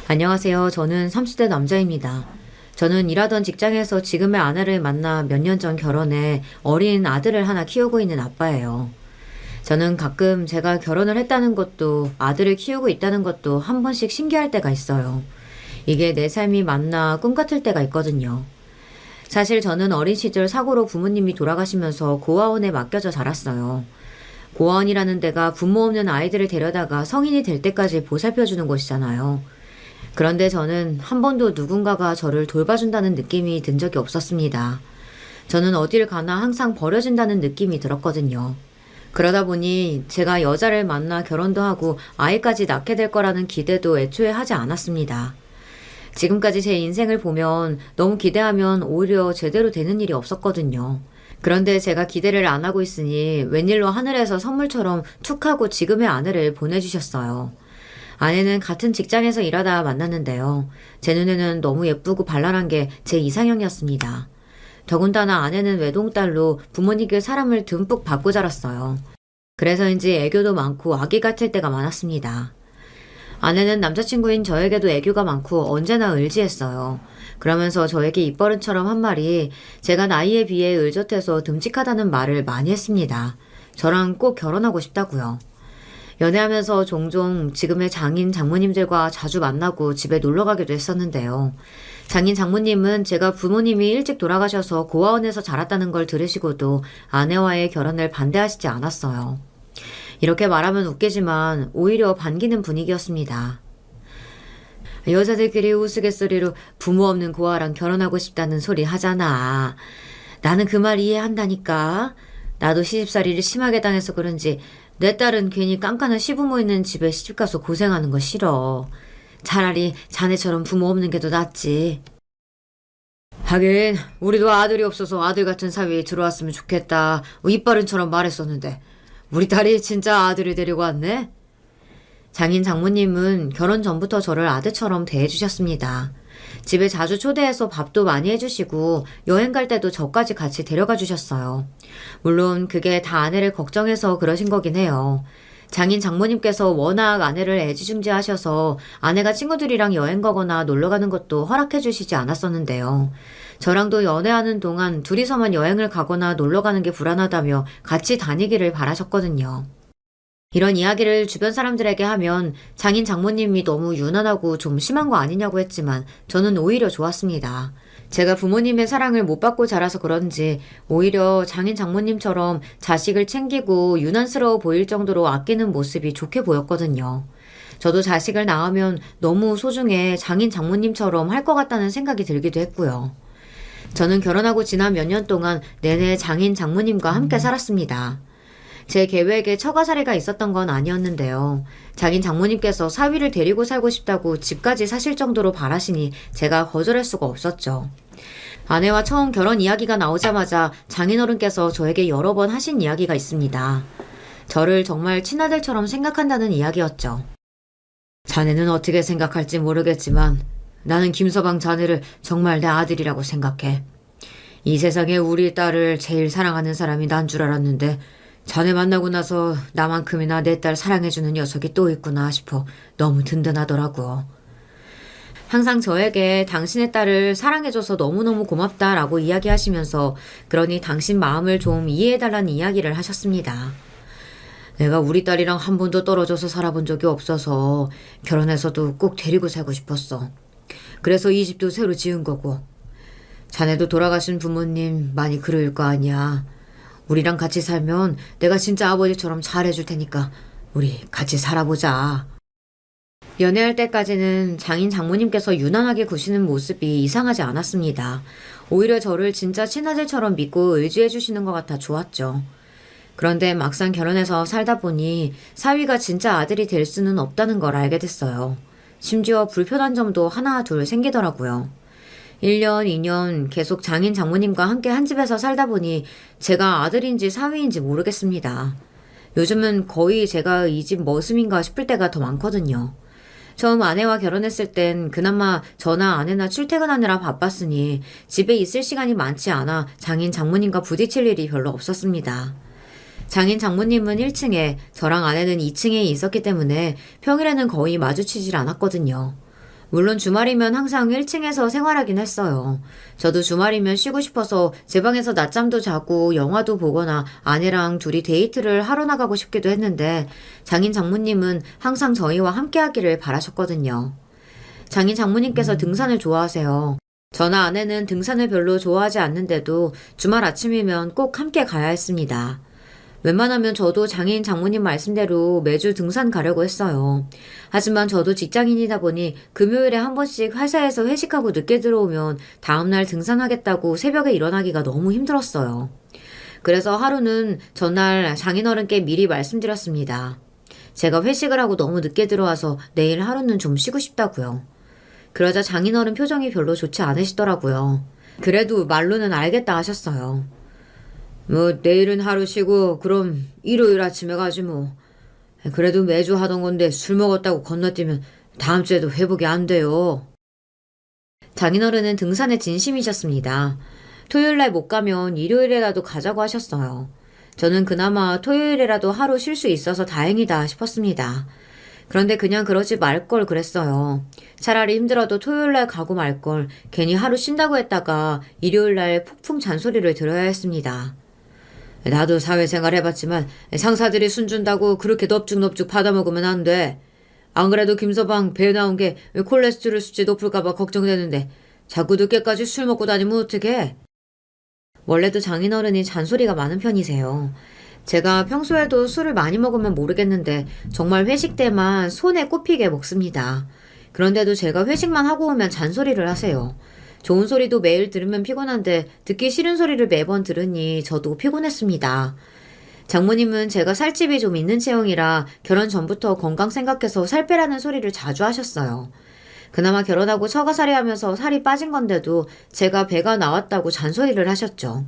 안녕하세요. 저는 30대 남자입니다. 저는 일하던 직장에서 지금의 아내를 만나 몇 년 전 결혼해 어린 아들을 하나 키우고 있는 아빠예요. 저는 가끔 제가 결혼을 했다는 것도 아들을 키우고 있다는 것도 한 번씩 신기할 때가 있어요. 이게 내 삶이 맞나 꿈 같을 때가 있거든요. 사실 저는 어린 시절 사고로 부모님이 돌아가시면서 고아원에 맡겨져 자랐어요. 고아원이라는 데가 부모 없는 아이들을 데려다가 성인이 될 때까지 보살펴주는 곳이잖아요. 그런데 저는 한 번도 누군가가 저를 돌봐준다는 느낌이 든 적이 없었습니다. 저는 어딜 가나 항상 버려진다는 느낌이 들었거든요. 그러다 보니 제가 여자를 만나 결혼도 하고 아이까지 낳게 될 거라는 기대도 애초에 하지 않았습니다. 지금까지 제 인생을 보면 너무 기대하면 오히려 제대로 되는 일이 없었거든요. 그런데 제가 기대를 안 하고 있으니 웬일로 하늘에서 선물처럼 툭 하고 지금의 아내를 보내주셨어요. 아내는 같은 직장에서 일하다 만났는데요. 제 눈에는 너무 예쁘고 발랄한 게 제 이상형이었습니다. 더군다나 아내는 외동딸로 부모님께 사랑을 듬뿍 받고 자랐어요. 그래서인지 애교도 많고 아기 같을 때가 많았습니다. 아내는 남자친구인 저에게도 애교가 많고 언제나 의지했어요. 그러면서 저에게 입버릇처럼 한 말이 제가 나이에 비해 의젓해서 듬직하다는 말을 많이 했습니다. 저랑 꼭 결혼하고 싶다고요. 연애하면서 종종 지금의 장인 장모님들과 자주 만나고 집에 놀러 가기도 했었는데요. 장인 장모님은 제가 부모님이 일찍 돌아가셔서 고아원에서 자랐다는 걸 들으시고도 아내와의 결혼을 반대하시지 않았어요. 이렇게 말하면 웃기지만 오히려 반기는 분위기였습니다. 여자들끼리 우스갯소리로 부모 없는 고아랑 결혼하고 싶다는 소리 하잖아. 나는 그 말 이해한다니까. 나도 시집살이를 심하게 당해서 그런지 내 딸은 괜히 깐깐한 시부모 있는 집에 시집가서 고생하는 거 싫어. 차라리 자네처럼 부모 없는 게 더 낫지. 하긴 우리도 아들이 없어서 아들 같은 사위에 들어왔으면 좋겠다. 입바른처럼 말했었는데 우리 딸이 진짜 아들을 데리고 왔네. 장인 장모님은 결혼 전부터 저를 아들처럼 대해주셨습니다. 집에 자주 초대해서 밥도 많이 해주시고 여행 갈 때도 저까지 같이 데려가 주셨어요. 물론 그게 다 아내를 걱정해서 그러신 거긴 해요. 장인 장모님께서 워낙 아내를 애지중지하셔서 아내가 친구들이랑 여행 가거나 놀러 가는 것도 허락해 주시지 않았었는데요. 저랑도 연애하는 동안 둘이서만 여행을 가거나 놀러 가는 게 불안하다며 같이 다니기를 바라셨거든요. 이런 이야기를 주변 사람들에게 하면 장인 장모님이 너무 유난하고 좀 심한 거 아니냐고 했지만 저는 오히려 좋았습니다. 제가 부모님의 사랑을 못 받고 자라서 그런지 오히려 장인 장모님처럼 자식을 챙기고 유난스러워 보일 정도로 아끼는 모습이 좋게 보였거든요. 저도 자식을 낳으면 너무 소중해 장인 장모님처럼 할 것 같다는 생각이 들기도 했고요. 저는 결혼하고 지난 몇 년 동안 내내 장인 장모님과 함께 살았습니다. 제 계획에 처가살이가 있었던 건 아니었는데요. 장인 장모님께서 사위를 데리고 살고 싶다고 집까지 사실 정도로 바라시니 제가 거절할 수가 없었죠. 아내와 처음 결혼 이야기가 나오자마자 장인어른께서 저에게 여러 번 하신 이야기가 있습니다. 저를 정말 친아들처럼 생각한다는 이야기였죠. 자네는 어떻게 생각할지 모르겠지만 나는 김서방 자네를 정말 내 아들이라고 생각해. 이 세상에 우리 딸을 제일 사랑하는 사람이 난 줄 알았는데 자네 만나고 나서 나만큼이나 내 딸 사랑해주는 녀석이 또 있구나 싶어 너무 든든하더라고. 항상 저에게 당신의 딸을 사랑해줘서 너무너무 고맙다라고 이야기하시면서 그러니 당신 마음을 좀 이해해달라는 이야기를 하셨습니다. 내가 우리 딸이랑 한 번도 떨어져서 살아본 적이 없어서 결혼해서도 꼭 데리고 살고 싶었어. 그래서 이 집도 새로 지은 거고. 자네도 돌아가신 부모님 많이 그리울 거 아니야. 우리랑 같이 살면 내가 진짜 아버지처럼 잘해줄 테니까 우리 같이 살아보자. 연애할 때까지는 장인 장모님께서 유난하게 구시는 모습이 이상하지 않았습니다. 오히려 저를 진짜 친아들처럼 믿고 의지해 주시는 것 같아 좋았죠. 그런데 막상 결혼해서 살다 보니 사위가 진짜 아들이 될 수는 없다는 걸 알게 됐어요. 심지어 불편한 점도 하나 둘 생기더라고요. 1년, 2년 계속 장인 장모님과 함께 한 집에서 살다 보니 제가 아들인지 사위인지 모르겠습니다. 요즘은 거의 제가 이 집 머슴인가 싶을 때가 더 많거든요. 처음 아내와 결혼했을 땐 그나마 저나 아내나 출퇴근하느라 바빴으니 집에 있을 시간이 많지 않아 장인 장모님과 부딪힐 일이 별로 없었습니다. 장인 장모님은 1층에 저랑 아내는 2층에 있었기 때문에 평일에는 거의 마주치질 않았거든요. 물론 주말이면 항상 1층에서 생활하긴 했어요. 저도 주말이면 쉬고 싶어서 제 방에서 낮잠도 자고 영화도 보거나 아내랑 둘이 데이트를 하러 나가고 싶기도 했는데 장인 장모님은 항상 저희와 함께 하기를 바라셨거든요. 장인 장모님께서 등산을 좋아하세요. 저나 아내는 등산을 별로 좋아하지 않는데도 주말 아침이면 꼭 함께 가야 했습니다. 웬만하면 저도 장인 장모님 말씀대로 매주 등산 가려고 했어요. 하지만 저도 직장인이다 보니 금요일에 한 번씩 회사에서 회식하고 늦게 들어오면 다음날 등산하겠다고 새벽에 일어나기가 너무 힘들었어요. 그래서 하루는 전날 장인어른께 미리 말씀드렸습니다. 제가 회식을 하고 너무 늦게 들어와서 내일 하루는 좀 쉬고 싶다고요. 그러자 장인어른 표정이 별로 좋지 않으시더라고요. 그래도 말로는 알겠다 하셨어요. 뭐 내일은 하루 쉬고 그럼 일요일 아침에 가지 뭐. 그래도 매주 하던 건데 술 먹었다고 건너뛰면 다음 주에도 회복이 안 돼요. 장인어른은 등산에 진심이셨습니다. 토요일날 못 가면 일요일에라도 가자고 하셨어요. 저는 그나마 토요일에라도 하루 쉴 수 있어서 다행이다 싶었습니다. 그런데 그냥 그러지 말 걸 그랬어요. 차라리 힘들어도 토요일날 가고 말 걸 괜히 하루 쉰다고 했다가 일요일날 폭풍 잔소리를 들어야 했습니다. 나도 사회생활 해봤지만 상사들이 순준다고 그렇게 넙죽넙죽 받아먹으면 안 돼. 안 그래도 김서방 배 나온 게 콜레스테롤 수치 높을까봐 걱정되는데 자꾸 늦게까지 술 먹고 다니면 어떡해? 원래도 장인어른이 잔소리가 많은 편이세요. 제가 평소에도 술을 많이 먹으면 모르겠는데 정말 회식 때만 손에 꼽히게 먹습니다. 그런데도 제가 회식만 하고 오면 잔소리를 하세요. 좋은 소리도 매일 들으면 피곤한데 듣기 싫은 소리를 매번 들으니 저도 피곤했습니다. 장모님은 제가 살집이 좀 있는 체형이라 결혼 전부터 건강 생각해서 살 빼라는 소리를 자주 하셨어요. 그나마 결혼하고 처가살이 하면서 살이 빠진 건데도 제가 배가 나왔다고 잔소리를 하셨죠.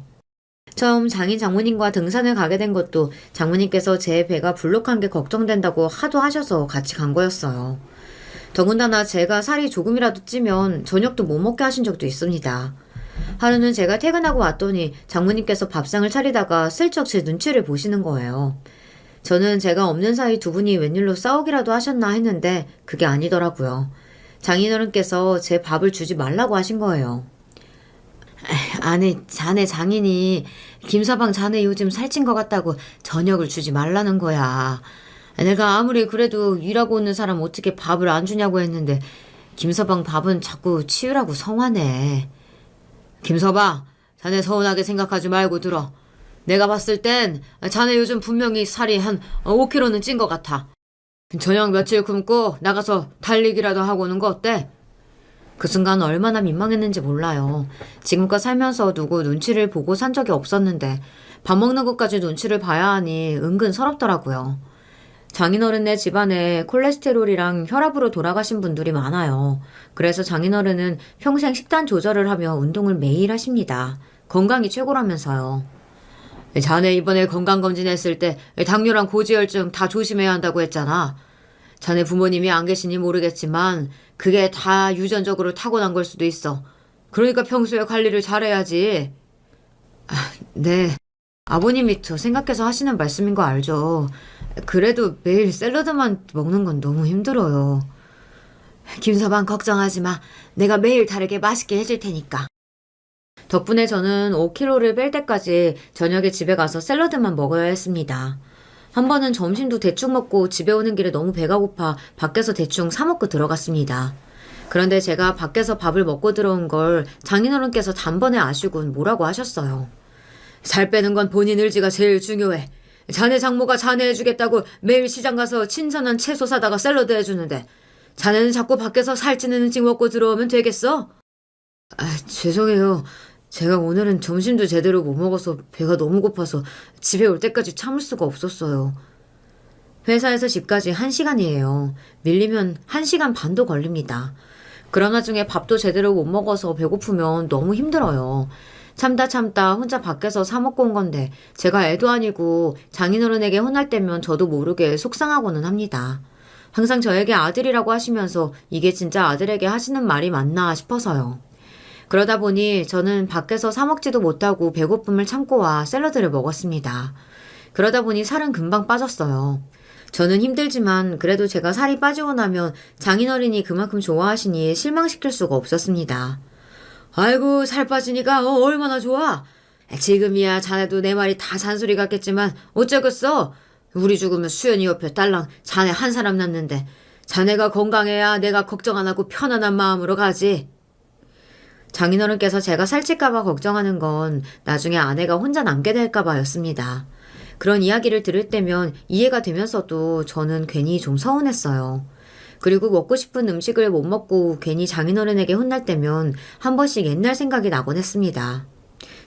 처음 장인 장모님과 등산을 가게 된 것도 장모님께서 제 배가 불룩한 게 걱정된다고 하도 하셔서 같이 간 거였어요. 더군다나 제가 살이 조금이라도 찌면 저녁도 못 먹게 하신 적도 있습니다. 하루는 제가 퇴근하고 왔더니 장모님께서 밥상을 차리다가 슬쩍 제 눈치를 보시는 거예요. 저는 제가 없는 사이 두 분이 웬일로 싸우기라도 하셨나 했는데 그게 아니더라고요. 장인어른께서 제 밥을 주지 말라고 하신 거예요. 아니, 자네 장인이 김서방 자네 요즘 살찐 것 같다고 저녁을 주지 말라는 거야. 내가 아무리 그래도 일하고 오는 사람 어떻게 밥을 안 주냐고 했는데 김서방 밥은 자꾸 치우라고 성화네. 김서방, 자네 서운하게 생각하지 말고 들어. 내가 봤을 땐 자네 요즘 분명히 살이 한 5kg는 찐 것 같아. 저녁 며칠 굶고 나가서 달리기라도 하고 오는 거 어때? 그 순간 얼마나 민망했는지 몰라요. 지금껏 살면서 누구 눈치를 보고 산 적이 없었는데 밥 먹는 것까지 눈치를 봐야 하니 은근 서럽더라고요. 장인어른네 집안에 콜레스테롤이랑 혈압으로 돌아가신 분들이 많아요. 그래서 장인어른은 평생 식단 조절을 하며 운동을 매일 하십니다. 건강이 최고라면서요. 자네 이번에 건강검진했을 때 당뇨랑 고지혈증 다 조심해야 한다고 했잖아. 자네 부모님이 안 계시니 모르겠지만 그게 다 유전적으로 타고난 걸 수도 있어. 그러니까 평소에 관리를 잘해야지. 네. 아버님이 저 생각해서 하시는 말씀인 거 알죠. 그래도 매일 샐러드만 먹는 건 너무 힘들어요. 김서방 걱정하지 마. 내가 매일 다르게 맛있게 해줄 테니까. 덕분에 저는 5kg를 뺄 때까지 저녁에 집에 가서 샐러드만 먹어야 했습니다. 한 번은 점심도 대충 먹고 집에 오는 길에 너무 배가 고파 밖에서 대충 사 먹고 들어갔습니다. 그런데 제가 밖에서 밥을 먹고 들어온 걸 장인어른께서 단번에 아시곤 뭐라고 하셨어요. 살 빼는 건 본인 의지가 제일 중요해. 자네 장모가 자네 해주겠다고 매일 시장 가서 신선한 채소 사다가 샐러드 해주는데 자네는 자꾸 밖에서 살찌는 음식 먹고 들어오면 되겠어? 죄송해요. 제가 오늘은 점심도 제대로 못 먹어서 배가 너무 고파서 집에 올 때까지 참을 수가 없었어요. 회사에서 집까지 1시간이에요. 밀리면 1시간 반도 걸립니다. 그런 와중에 밥도 제대로 못 먹어서 배고프면 너무 힘들어요. 참다 혼자 밖에서 사 먹고 온 건데 제가 애도 아니고 장인어른에게 혼날 때면 저도 모르게 속상하고는 합니다. 항상 저에게 아들이라고 하시면서 이게 진짜 아들에게 하시는 말이 맞나 싶어서요. 그러다 보니 저는 밖에서 사 먹지도 못하고 배고픔을 참고 와 샐러드를 먹었습니다. 그러다 보니 살은 금방 빠졌어요. 저는 힘들지만 그래도 제가 살이 빠지고 나면 장인어른이 그만큼 좋아하시니 실망시킬 수가 없었습니다. 아이고 살 빠지니까 얼마나 좋아. 지금이야 자네도 내 말이 다 잔소리 같겠지만 어쩌겠어. 우리 죽으면 수연이 옆에 딸랑 자네 한 사람 남는데 자네가 건강해야 내가 걱정 안 하고 편안한 마음으로 가지. 장인어른께서 제가 살찔까봐 걱정하는 건 나중에 아내가 혼자 남게 될까봐였습니다. 그런 이야기를 들을 때면 이해가 되면서도 저는 괜히 좀 서운했어요. 그리고 먹고 싶은 음식을 못 먹고 괜히 장인어른에게 혼날 때면 한 번씩 옛날 생각이 나곤 했습니다.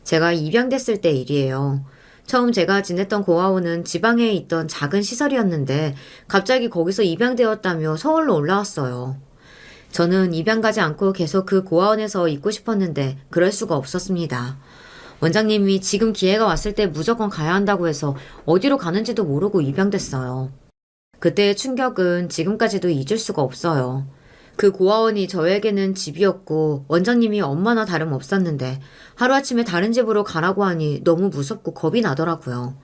제가 입양됐을 때 일이에요. 처음 제가 지냈던 고아원은 지방에 있던 작은 시설이었는데 갑자기 거기서 입양되었다며 서울로 올라왔어요. 저는 입양 가지 않고 계속 그 고아원에서 있고 싶었는데 그럴 수가 없었습니다. 원장님이 지금 기회가 왔을 때 무조건 가야 한다고 해서 어디로 가는지도 모르고 입양됐어요. 그때의 충격은 지금까지도 잊을 수가 없어요. 그 고아원이 저에게는 집이었고 원장님이 엄마나 다름없었는데 하루아침에 다른 집으로 가라고 하니 너무 무섭고 겁이 나더라고요.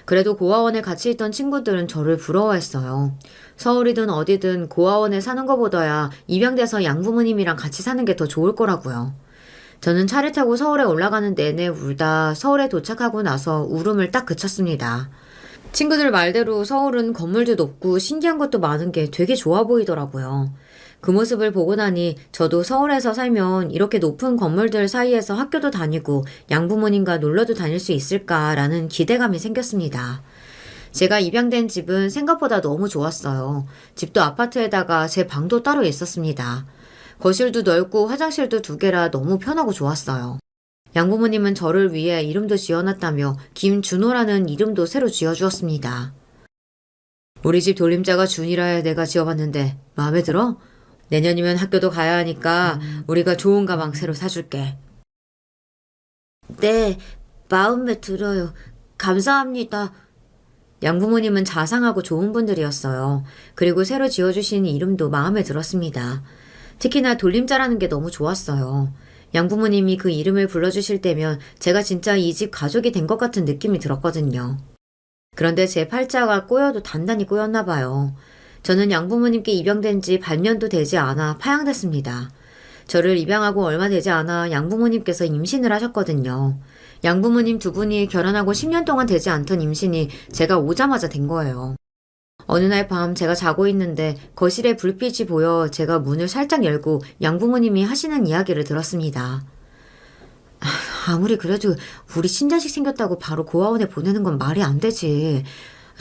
그래도 고아원에 같이 있던 친구들은 저를 부러워했어요. 서울이든 어디든 고아원에 사는 것보다야 입양돼서 양부모님이랑 같이 사는 게 더 좋을 거라고요. 저는 차를 타고 서울에 올라가는 내내 울다 서울에 도착하고 나서 울음을 딱 그쳤습니다. 친구들 말대로 서울은 건물도 높고 신기한 것도 많은 게 되게 좋아 보이더라고요. 그 모습을 보고 나니 저도 서울에서 살면 이렇게 높은 건물들 사이에서 학교도 다니고 양부모님과 놀러도 다닐 수 있을까라는 기대감이 생겼습니다. 제가 입양된 집은 생각보다 너무 좋았어요. 집도 아파트에다가 제 방도 따로 있었습니다. 거실도 넓고 화장실도 2개라 너무 편하고 좋았어요. 양부모님은 저를 위해 이름도 지어놨다며 김준호라는 이름도 새로 지어주었습니다. 우리 집 돌림자가 준이라 내가 지어봤는데 마음에 들어? 내년이면 학교도 가야 하니까 우리가 좋은 가방 새로 사줄게. 네, 마음에 들어요. 감사합니다. 양부모님은 자상하고 좋은 분들이었어요. 그리고 새로 지어주신 이름도 마음에 들었습니다. 특히나 돌림자라는 게 너무 좋았어요. 양부모님이 그 이름을 불러주실 때면 제가 진짜 이 집 가족이 된 것 같은 느낌이 들었거든요. 그런데 제 팔자가 꼬여도 단단히 꼬였나 봐요. 저는 양부모님께 입양된 지 반년도 되지 않아 파양됐습니다. 저를 입양하고 얼마 되지 않아 양부모님께서 임신을 하셨거든요. 양부모님 2분이 결혼하고 10년 동안 되지 않던 임신이 제가 오자마자 된 거예요. 어느 날 밤 제가 자고 있는데 거실에 불빛이 보여 제가 문을 살짝 열고 양부모님이 하시는 이야기를 들었습니다. 아무리 그래도 우리 친자식 생겼다고 바로 고아원에 보내는 건 말이 안 되지.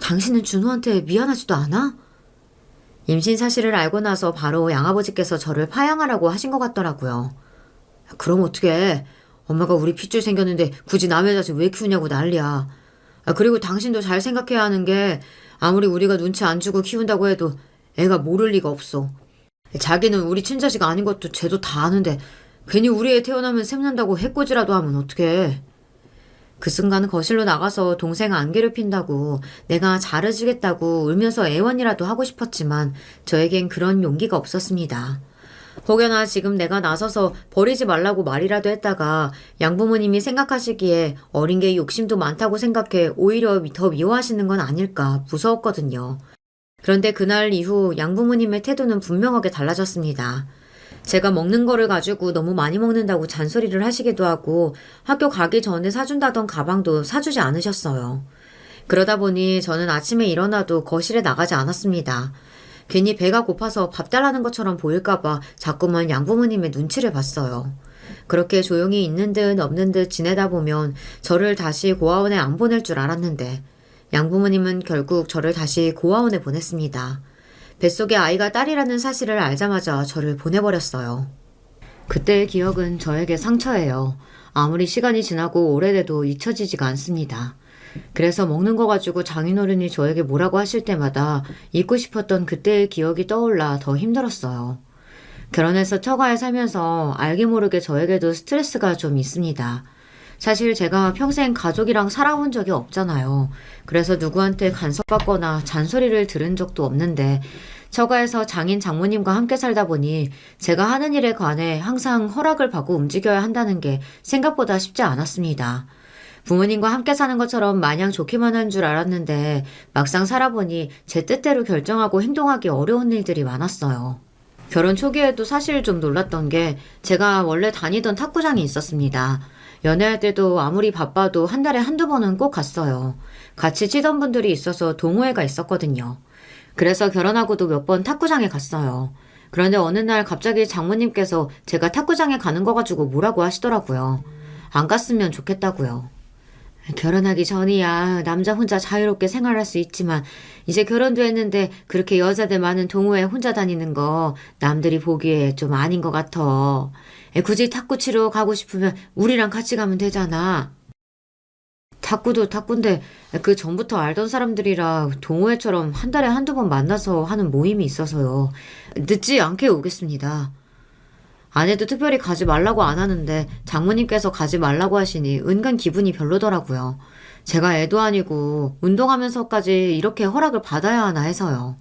당신은 준호한테 미안하지도 않아? 임신 사실을 알고 나서 바로 양아버지께서 저를 파양하라고 하신 것 같더라고요. 그럼 어떡해. 엄마가 우리 핏줄 생겼는데 굳이 남의 자식 왜 키우냐고 난리야. 그리고 당신도 잘 생각해야 하는 게 아무리 우리가 눈치 안 주고 키운다고 해도 애가 모를 리가 없어. 자기는 우리 친자식 아닌 것도 쟤도 다 아는데 괜히 우리 애 태어나면 샘난다고 해코지라도 하면 어떡해. 그 순간 거실로 나가서 동생 안 괴롭힌다고 내가 잘해주겠다고 울면서 애원이라도 하고 싶었지만 저에겐 그런 용기가 없었습니다. 혹여나 지금 내가 나서서 버리지 말라고 말이라도 했다가 양부모님이 생각하시기에 어린 게 욕심도 많다고 생각해 오히려 더 미워하시는 건 아닐까 무서웠거든요. 그런데 그날 이후 양부모님의 태도는 분명하게 달라졌습니다. 제가 먹는 거를 가지고 너무 많이 먹는다고 잔소리를 하시기도 하고 학교 가기 전에 사준다던 가방도 사주지 않으셨어요. 그러다 보니 저는 아침에 일어나도 거실에 나가지 않았습니다. 괜히 배가 고파서 밥 달라는 것처럼 보일까봐 자꾸만 양부모님의 눈치를 봤어요. 그렇게 조용히 있는 듯 없는 듯 지내다 보면 저를 다시 고아원에 안 보낼 줄 알았는데 양부모님은 결국 저를 다시 고아원에 보냈습니다. 뱃속에 아이가 딸이라는 사실을 알자마자 저를 보내버렸어요. 그때의 기억은 저에게 상처예요. 아무리 시간이 지나고 오래돼도 잊혀지지가 않습니다. 그래서 먹는 거 가지고 장인어른이 저에게 뭐라고 하실 때마다 잊고 싶었던 그때의 기억이 떠올라 더 힘들었어요. 결혼해서 처가에 살면서 알게 모르게 저에게도 스트레스가 좀 있습니다. 사실 제가 평생 가족이랑 살아본 적이 없잖아요. 그래서 누구한테 간섭받거나 잔소리를 들은 적도 없는데 처가에서 장인 장모님과 함께 살다 보니 제가 하는 일에 관해 항상 허락을 받고 움직여야 한다는 게 생각보다 쉽지 않았습니다. 부모님과 함께 사는 것처럼 마냥 좋기만 한 줄 알았는데 막상 살아보니 제 뜻대로 결정하고 행동하기 어려운 일들이 많았어요. 결혼 초기에도 사실 좀 놀랐던 게 제가 원래 다니던 탁구장이 있었습니다. 연애할 때도 아무리 바빠도 한 달에 한두 번은 꼭 갔어요. 같이 치던 분들이 있어서 동호회가 있었거든요. 그래서 결혼하고도 몇 번 탁구장에 갔어요. 그런데 어느 날 갑자기 장모님께서 제가 탁구장에 가는 거 가지고 뭐라고 하시더라고요. 안 갔으면 좋겠다고요. 결혼하기 전이야 남자 혼자 자유롭게 생활할 수 있지만 이제 결혼도 했는데 그렇게 여자들 많은 동호회 혼자 다니는 거 남들이 보기에 좀 아닌 것 같아. 굳이 탁구 치러 가고 싶으면 우리랑 같이 가면 되잖아. 탁구도 탁구인데 그 전부터 알던 사람들이라 동호회처럼 한 달에 한두 번 만나서 하는 모임이 있어서요. 늦지 않게 오겠습니다. 아내도 특별히 가지 말라고 안 하는데 장모님께서 가지 말라고 하시니 은근 기분이 별로더라고요. 제가 애도 아니고 운동하면서까지 이렇게 허락을 받아야 하나 해서요.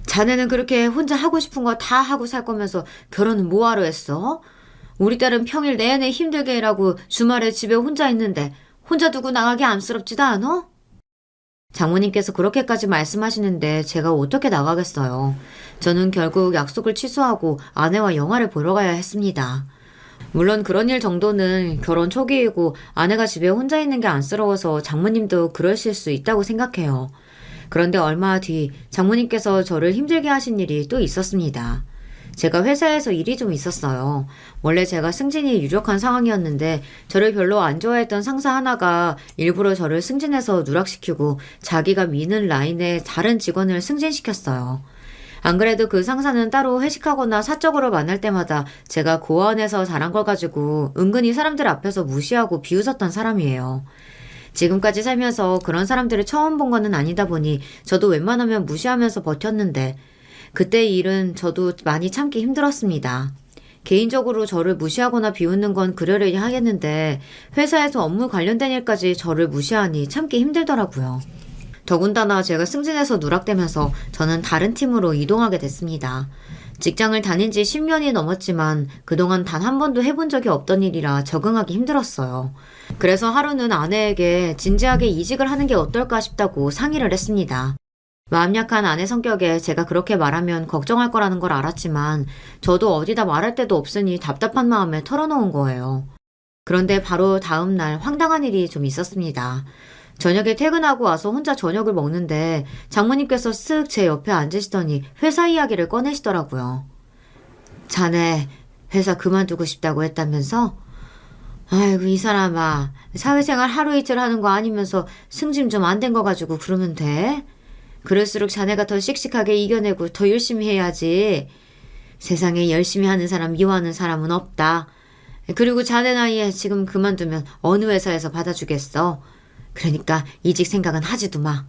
자네는 그렇게 혼자 하고 싶은 거 다 하고 살 거면서 결혼은 뭐하러 했어? 우리 딸은 평일 내내 힘들게 일하고 주말에 집에 혼자 있는데 혼자 두고 나가기 안쓰럽지도 않아? 장모님께서 그렇게까지 말씀하시는데 제가 어떻게 나가겠어요. 저는 결국 약속을 취소하고 아내와 영화를 보러 가야 했습니다. 물론 그런 일 정도는 결혼 초기이고 아내가 집에 혼자 있는 게 안쓰러워서 장모님도 그러실 수 있다고 생각해요. 그런데 얼마 뒤 장모님께서 저를 힘들게 하신 일이 또 있었습니다. 제가 회사에서 일이 좀 있었어요. 원래 제가 승진이 유력한 상황이었는데 저를 별로 안 좋아했던 상사 하나가 일부러 저를 승진해서 누락시키고 자기가 미는 라인에 다른 직원을 승진시켰어요. 안 그래도 그 상사는 따로 회식하거나 사적으로 만날 때마다 제가 고아원에서 잘한 걸 가지고 은근히 사람들 앞에서 무시하고 비웃었던 사람이에요. 지금까지 살면서 그런 사람들을 처음 본 거는 아니다 보니 저도 웬만하면 무시하면서 버텼는데 그때 일은 저도 많이 참기 힘들었습니다. 개인적으로 저를 무시하거나 비웃는 건 그러려니 하겠는데 회사에서 업무 관련된 일까지 저를 무시하니 참기 힘들더라고요. 더군다나 제가 승진해서 누락되면서 저는 다른 팀으로 이동하게 됐습니다. 직장을 다닌 지 10년이 넘었지만 그동안 단 한 번도 해본 적이 없던 일이라 적응하기 힘들었어요. 그래서 하루는 아내에게 진지하게 이직을 하는 게 어떨까 싶다고 상의를 했습니다. 마음 약한 아내 성격에 제가 그렇게 말하면 걱정할 거라는 걸 알았지만 저도 어디다 말할 데도 없으니 답답한 마음에 털어놓은 거예요. 그런데 바로 다음 날 황당한 일이 좀 있었습니다. 저녁에 퇴근하고 와서 혼자 저녁을 먹는데 장모님께서 쓱 제 옆에 앉으시더니 회사 이야기를 꺼내시더라고요. 자네 회사 그만두고 싶다고 했다면서? 아이고 이 사람아 사회생활 하루 이틀 하는 거 아니면서 승진 좀 안 된 거 가지고 그러면 돼? 그럴수록 자네가 더 씩씩하게 이겨내고 더 열심히 해야지. 세상에 열심히 하는 사람 미워하는 사람은 없다. 그리고 자네 나이에 지금 그만두면 어느 회사에서 받아주겠어. 그러니까 이직 생각은 하지도 마.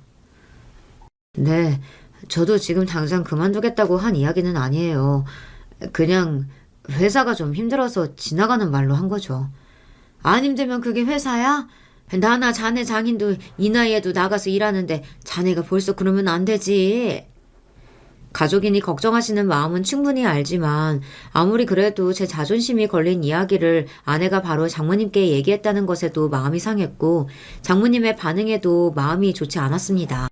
네, 저도 지금 당장 그만두겠다고 한 이야기는 아니에요. 그냥 회사가 좀 힘들어서 지나가는 말로 한 거죠. 안 힘들면 그게 회사야? 나나 자네 장인도 이 나이에도 나가서 일하는데 자네가 벌써 그러면 안 되지. 가족이니 걱정하시는 마음은 충분히 알지만 아무리 그래도 제 자존심이 걸린 이야기를 아내가 바로 장모님께 얘기했다는 것에도 마음이 상했고 장모님의 반응에도 마음이 좋지 않았습니다.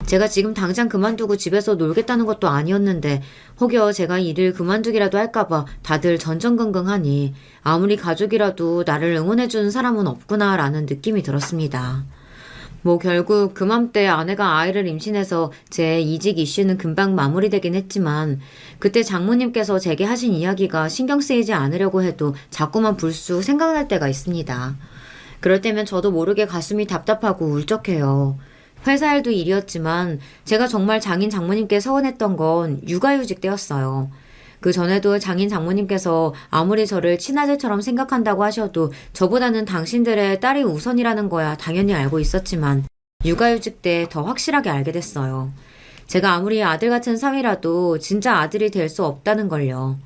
제가 지금 당장 그만두고 집에서 놀겠다는 것도 아니었는데 혹여 제가 일을 그만두기라도 할까봐 다들 전전긍긍하니 아무리 가족이라도 나를 응원해주는 사람은 없구나라는 느낌이 들었습니다. 결국 그맘때 아내가 아이를 임신해서 제 이직 이슈는 금방 마무리되긴 했지만 그때 장모님께서 제게 하신 이야기가 신경 쓰이지 않으려고 해도 자꾸만 불쑥 생각날 때가 있습니다. 그럴 때면 저도 모르게 가슴이 답답하고 울적해요. 회사 일도 일이었지만 제가 정말 장인 장모님께 서운했던 건 육아휴직 때였어요. 그 전에도 장인 장모님께서 아무리 저를 친아들처럼 생각한다고 하셔도 저보다는 당신들의 딸이 우선이라는 거야 당연히 알고 있었지만 육아휴직 때 더 확실하게 알게 됐어요. 제가 아무리 아들 같은 상이라도 진짜 아들이 될 수 없다는 걸요.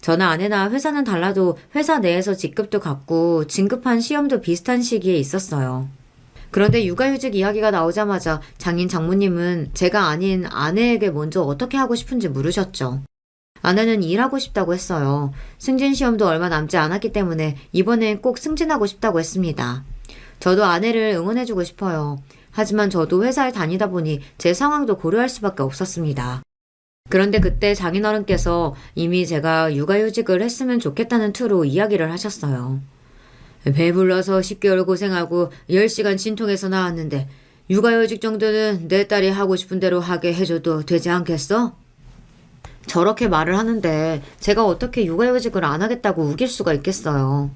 저나 아내나 회사는 달라도 회사 내에서 직급도 같고 진급한 시험도 비슷한 시기에 있었어요. 그런데 육아휴직 이야기가 나오자마자 장인 장모님은 제가 아닌 아내에게 먼저 어떻게 하고 싶은지 물으셨죠. 아내는 일하고 싶다고 했어요. 승진 시험도 얼마 남지 않았기 때문에 이번엔 꼭 승진하고 싶다고 했습니다. 저도 아내를 응원해주고 싶어요. 하지만 저도 회사에 다니다 보니 제 상황도 고려할 수밖에 없었습니다. 그런데 그때 장인어른께서 이미 제가 육아휴직을 했으면 좋겠다는 투로 이야기를 하셨어요. 배불러서 10개월 고생하고 10시간 진통해서 나왔는데 육아휴직 정도는 내 딸이 하고 싶은 대로 하게 해줘도 되지 않겠어? 저렇게 말을 하는데 제가 어떻게 육아휴직을 안 하겠다고 우길 수가 있겠어요.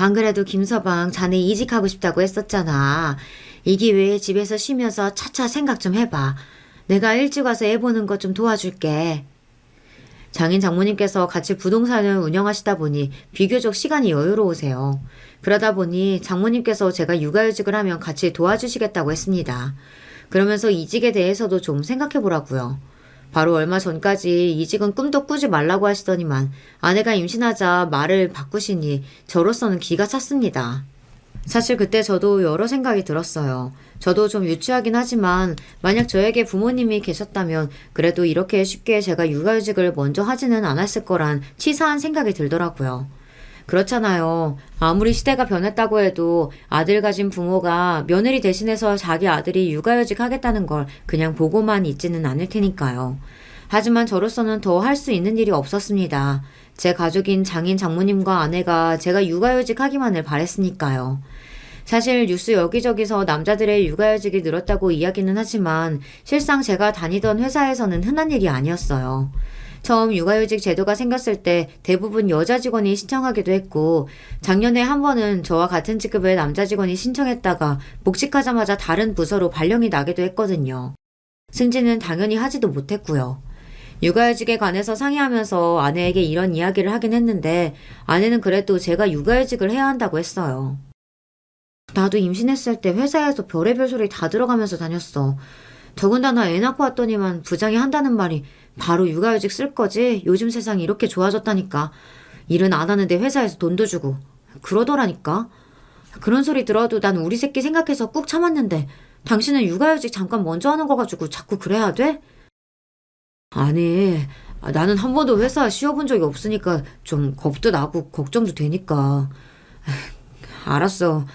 안 그래도 김서방 자네 이직하고 싶다고 했었잖아. 이 기회에 집에서 쉬면서 차차 생각 좀 해봐. 내가 일찍 와서 애 보는 것 좀 도와줄게. 장인 장모님께서 같이 부동산을 운영하시다 보니 비교적 시간이 여유로우세요. 그러다 보니 장모님께서 제가 육아휴직을 하면 같이 도와주시겠다고 했습니다. 그러면서 이직에 대해서도 좀 생각해 보라고요. 바로 얼마 전까지 이직은 꿈도 꾸지 말라고 하시더니만 아내가 임신하자 말을 바꾸시니 저로서는 기가 찼습니다. 사실 그때 저도 여러 생각이 들었어요. 저도 좀 유치하긴 하지만 만약 저에게 부모님이 계셨다면 그래도 이렇게 쉽게 제가 육아휴직을 먼저 하지는 않았을 거란 치사한 생각이 들더라고요. 그렇잖아요. 아무리 시대가 변했다고 해도 아들 가진 부모가 며느리 대신해서 자기 아들이 육아휴직 하겠다는 걸 그냥 보고만 있지는 않을 테니까요. 하지만 저로서는 더 할 수 있는 일이 없었습니다. 제 가족인 장인 장모님과 아내가 제가 육아휴직 하기만을 바랬으니까요. 사실 뉴스 여기저기서 남자들의 육아휴직이 늘었다고 이야기는 하지만 실상 제가 다니던 회사에서는 흔한 일이 아니었어요. 처음 육아휴직 제도가 생겼을 때 대부분 여자 직원이 신청하기도 했고 작년에 한 번은 저와 같은 직급의 남자 직원이 신청했다가 복직하자마자 다른 부서로 발령이 나기도 했거든요. 승진은 당연히 하지도 못했고요. 육아휴직에 관해서 상의하면서 아내에게 이런 이야기를 하긴 했는데 아내는 그래도 제가 육아휴직을 해야 한다고 했어요. 나도 임신했을 때 회사에서 별의별 소리 다 들어가면서 다녔어. 더군다나 애 낳고 왔더니만 부장이 한다는 말이 바로 육아휴직 쓸 거지? 요즘 세상이 이렇게 좋아졌다니까. 일은 안 하는데 회사에서 돈도 주고. 그러더라니까. 그런 소리 들어도 난 우리 새끼 생각해서 꾹 참았는데 당신은 육아휴직 잠깐 먼저 하는 거 가지고 자꾸 그래야 돼? 아니, 나는 한 번도 회사 쉬어본 적이 없으니까 좀 겁도 나고 걱정도 되니까. 알았어.